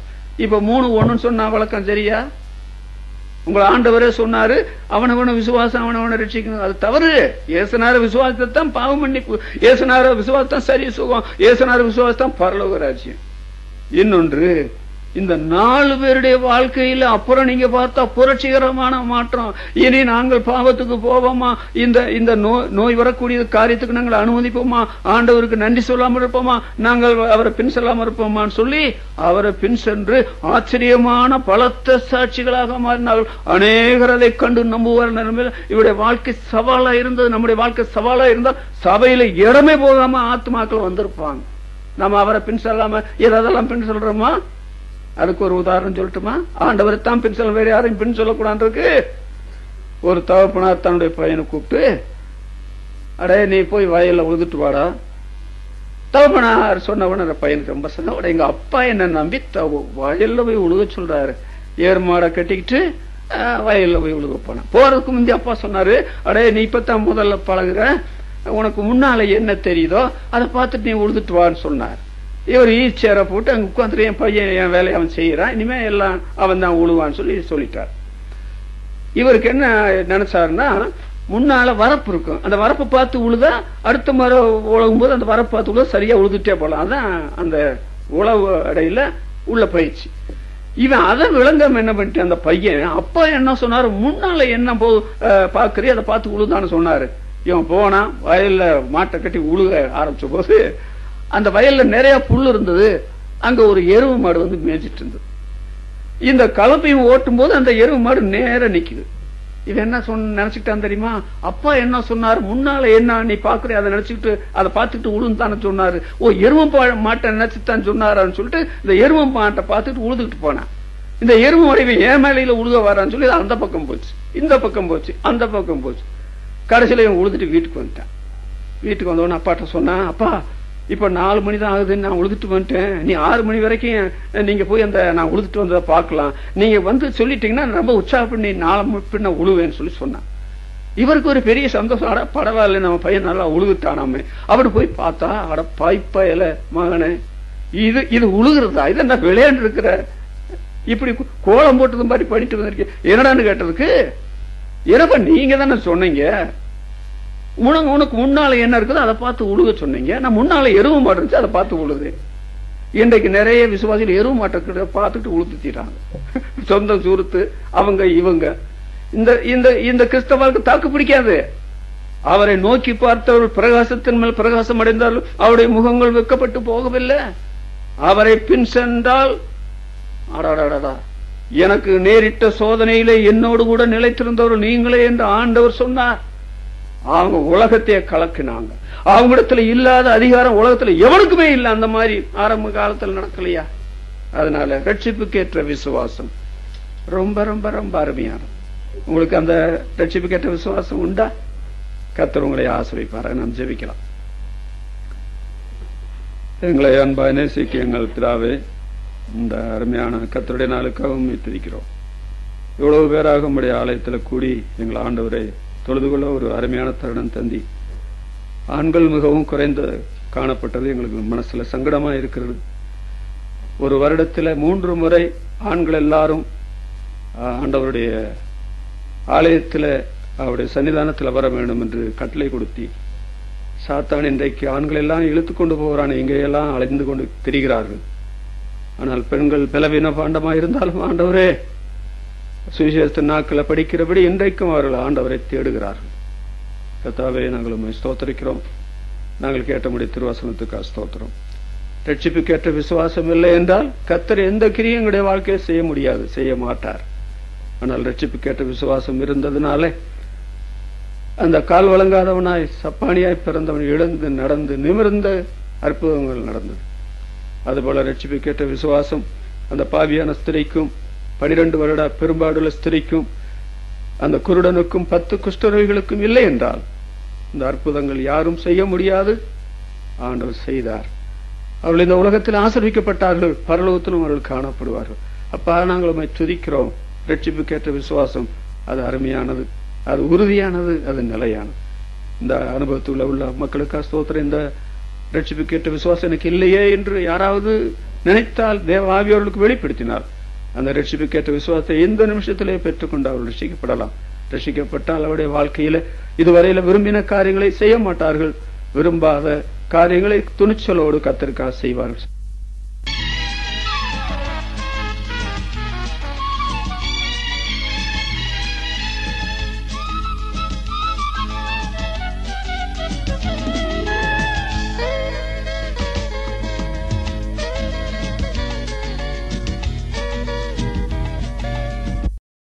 இப்ப 3 1 சொன்னா வழக்கம் சரியா? உங்களை ஆண்டவரே சொன்னாரு அவனவன விசுவாசம் அவனவனை ரட்சிக்கணும். அது தவறு. இயேசுநாத விசுவாசத்தை தான் பாவம் மன்னிப்பு, இயேசுநாத விசுவாசம் சரி சுகம், இயேசுநாத விசுவாசம் பரலோக ராஜ்யம். இன்னொன்று, இந்த 4 பேருடைய வாழ்க்கையில அப்புறம் நீங்க பார்த்தா புரட்சிகரமான மாற்றம். இனி நாங்கள் பாவத்துக்கு போவோமா? இந்த நோய் வரக்கூடிய காரியத்துக்கு நாங்கள் அனுமதிப்போமா? ஆண்டவருக்கு நன்றி சொல்லாமல் இருப்போமா? நாங்கள் அவரை பின் செல்லாமல் இருப்போமான்னு சொல்லி அவரை பின் சென்று ஆச்சரியமான பலத்த சாட்சிகளாக மாறினார்கள். அநேகர் அதை கண்டு நம்புவார் நிலைமையில் இவருடைய வாழ்க்கை சவாலா இருந்தது. நம்முடைய வாழ்க்கை சவாலா இருந்தால் சபையில இடமே போகாம ஆத்மாக்கள் வந்திருப்பாங்க. நம்ம அவரை பின் செல்லாம எதெல்லாம் பின் சொல்றோமா? அதுக்கு ஒரு உதாரணம் சொல்லட்டுமா? ஆண்டவரை தான் பின் சொல்ல, வேற யாரையும் பின் சொல்லக்கூடாதுக்கு. ஒரு தகப்பனார் தன்னுடைய பையனை கூப்பிட்டு, அடே நீ போய் வயல்ல உழுதுட்டு வாடா. தகப்பனார் சொன்னவன பையனுக்கு ரொம்ப சொன்ன, எங்க அப்பா என்ன நம்பி வயல்ல போய் உழுக சொல்றாரு. ஏறு மாடை கட்டிக்கிட்டு வயல்ல போய் உழுக போனேன். போறதுக்கு முந்தைய அப்பா சொன்னாரு, அடே நீ இப்பதான் முதல்ல பழகுற, உனக்கு முன்னால என்ன தெரியுதோ அதை பார்த்துட்டு நீ உழுதுட்டு வான்னு சொன்னார். இவர் ஈச்சேரை போட்டு அங்க உட்காந்துட்டு என் பையன் என் வேலையை அவன் செய்யறான், இனிமே எல்லாம் அவன் தான் உழுவான்னு சொல்லிட்டார். இவருக்கு என்ன நினைச்சாருன்னா, முன்னால வரப்பு இருக்கும், அந்த வரப்பை பார்த்து உழுதா அடுத்த முறை உழவும் போது அந்த வரப்பு பார்த்து உழுத சரியா உழுதுட்டே போலாம். அதான் அந்த உழவு அடையில உள்ள பயிற்சி. இவன் அதை விளங்காம என்ன பண்ணிட்டு அந்த பையன், அப்பா என்ன சொன்னாரு, முன்னால என்ன பாக்குறீ அதை பார்த்து உழுதான்னு சொன்னாரு. இவன் போனா வயல்ல மாட்டை கட்டி உழுக ஆரம்பிச்ச போது அந்த வயல்ல நிறைய புல் இருந்தது. அங்க ஒரு எருவு மாடு மேய்ச்சிட்டு இருந்தது. இந்த கலப்பையும் ஓட்டும் போது அந்த எருவு மாடு நேர நிக்குது. இவன் என்ன நினைச்சுக்கிட்டான் தெரியுமா? அப்பா என்ன சொன்னாரு, முன்னால என்ன நீ பாக்குற அதை நினைச்சுக்கிட்டு அதை பார்த்துட்டு உழுந்தானு சொன்னாரு. ஓ, எருவ மாட்டை நினைச்சுதான் சொன்னாரான்னு சொல்லிட்டு இந்த எருவ மாட்டை பார்த்துட்டு உழுதுகிட்டு போனான். இந்த எருவு மாடு ஏன் மேலையில உழுக வரான்னு சொல்லி அந்த பக்கம் போச்சு, இந்த பக்கம் போச்சு, அந்த பக்கம் போச்சு. கடைசியில இவன் உழுதுட்டு வீட்டுக்கு வந்துட்டான். வீட்டுக்கு வந்தவொடனே அப்பாட்ட சொன்னான், அப்பா இப்ப 4 மணி தான் ஆகுதுன்னு நான் உழுதுட்டு வந்துட்டேன், நீ 6 மணி வரைக்கும் நீங்க போய் அந்த நான் உழுதுட்டு வந்ததை பார்க்கலாம், நீங்க சொல்லிட்டீங்கன்னா ரொம்ப உற்சாகப்படி 4 பின்ன உழுவேன்னு சொல்லி சொன்னான். இவருக்கு ஒரு பெரிய சந்தோஷம். அட பரவாயில்ல, நம்ம பையன் நல்லா உழுதுட்டானாமே. அப்படி போய் பார்த்தா, அட பாய்ப்பாயல மகனே, இது உழுகிறதா? இது என்ன விளையாண்டு இருக்கிற, இப்படி கோலம் போட்டது மாதிரி படிட்டு வந்திருக்கேன் என்னடான்னு கேட்டதுக்கு, என்னப்பா நீங்க தானே சொன்னீங்க உனக்கு முன்னால என்ன இருக்குதோ அதை பார்த்து உழுக சொன்னீங்க, நான் முன்னால எருவு மாடு இருந்துச்சு அதை பார்த்து உழுது. இன்றைக்கு நிறைய விசுவாசிகள் எருவு மாட்டை பார்த்துட்டு உழுத்துறாங்க. சொந்த சுருத்து அவங்க இவங்க. இந்த இந்த இந்த கிறிஸ்தவர்களுக்கு தாக்கு பிடிக்காது. அவரை நோக்கி பார்த்தவர்கள் பிரகாசத்தின் மேல் பிரகாசம் அடைந்தாலும் அவருடைய முகங்கள் வெக்கப்பட்டு போகவில்லை. அவரை பின் சென்றால் எனக்கு நேரிட்ட சோதனையிலே என்னோடு கூட நிலைத்திருந்தவர்கள் நீங்களே என்று ஆண்டவர் சொன்னார். அவங்க உலகத்தையே கலக்கினாங்க. அவங்களிடத்துல இல்லாத அதிகாரம் உலகத்துல எவனுக்குமே இல்லை. அந்த மாதிரி ஆரம்ப காலத்தில் நடக்கலையா? அதனால ரட்சிப்புக்கேற்ற விசுவாசம் ரொம்ப ரொம்ப ரொம்ப அருமையான. உங்களுக்கு அந்த ரட்சிப்புக்கேற்ற விசுவாசம் உண்டா? கர்த்தர் உங்களை ஆசீர்வதிப்பார். நாம் ஜெபிக்கலாம். எங்களை அன்பாய் நேசிக்க எங்கள் பிதாவே, இந்த அருமையான கர்த்தருடைய நாளுக்காகவும் துதிக்கிறோம். இவ்வளவு பேராக உம்முடைய ஆலயத்தில் கூடி எங்கள் ஆண்டவரை தொழுது கொள்ள ஒரு அருமையான தருணம் தந்தி. ஆண்கள் மிகவும் குறைந்து காணப்பட்டது எங்களுக்கு மனசுல சங்கடமா இருக்கிறது. ஒரு வருடத்தில் 3 முறை ஆண்கள் எல்லாரும் ஆண்டவருடைய ஆலயத்தில் அவருடைய சன்னிதானத்தில் வர வேண்டும் என்று கட்டளை கொடுத்தி, சாத்தான் இன்றைக்கு ஆண்கள் எல்லாம் இழுத்து கொண்டு போகிறான், எங்கேயெல்லாம் அலைந்து கொண்டு திரிகிறார்கள். ஆனால் பெண்கள் பலவீன பாண்டமா இருந்தாலும் ஆண்டவரே சுவிசேஷத்தின் நாட்களை படிக்கிறபடி இன்றைக்கும் அவர்கள் ஆண்டவரை தேடுகிறார்கள். கர்த்தாவே, நாங்கள் உம்மை ஸ்தோத்திரிக்கிறோம். நாங்கள் கேட்டபடி திருவசனத்துக்கு ஸ்தோத்திரம். ரட்சிப்புக்கேற்ற விசுவாசம் இல்லை என்றால் கர்த்தர் எந்த கிரியும் எங்களுடைய வாழ்க்கையை செய்ய முடியாது, செய்ய மாட்டார். ஆனால் ரட்சிப்புக்கேற்ற விசுவாசம் இருந்ததுனாலே அந்த கால் வழங்காதவனாய் சப்பானியாய் பிறந்தவன் எழுந்து நடந்து நிமிர்ந்த அற்புதங்கள் நடந்தது. அதுபோல ரட்சிப்புக்கேற்ற விசுவாசம் அந்த பாவியான ஸ்திரீக்கும் 12 வருட பெரும்பாடுள்ள ஸ்திரீக்கும் அந்த குருடனுக்கும் 10 குஷ்டரோகிகளுக்கும் இல்லை என்றால் இந்த அற்புதங்கள் யாரும் செய்ய முடியாது. ஆண்டவர் செய்தார். அவர்கள் இந்த உலகத்தில் ஆசீர்வதிக்கப்பட்டார்கள், பரலோகத்திலும் அவர்கள் காணப்படுவார்கள். அப்பா, நாங்கள் உம்மை துதிக்கிறோம். ரட்சிப்புக்கேற்ற விசுவாசம் அது அருமையானது, அது உறுதியானது, அது நிலையானது. இந்த அனுபவத்தில் உள்ள மக்களுக்கு ஸ்தோத்திரம். இந்த ரட்சிப்புக்கேற்ற விசுவாசம் எனக்கு இல்லையே என்று யாராவது நினைத்தால் தேவ ஆவியவர்களுக்கு வெளிப்படுத்தினார். அந்த ரட்சிப்புக்கேற்ற விசுவாசத்தை எந்த நிமிஷத்திலே பெற்றுக்கொண்டு அவர்கள் ரட்சிக்கப்படலாம். ரட்சிக்கப்பட்டால் அவருடைய வாழ்க்கையில இதுவரையில விரும்பின காரியங்களை செய்ய மாட்டார்கள். விரும்பாத காரியங்களை துணிச்சலோடு கர்த்தருக்காக செய்வார்கள்.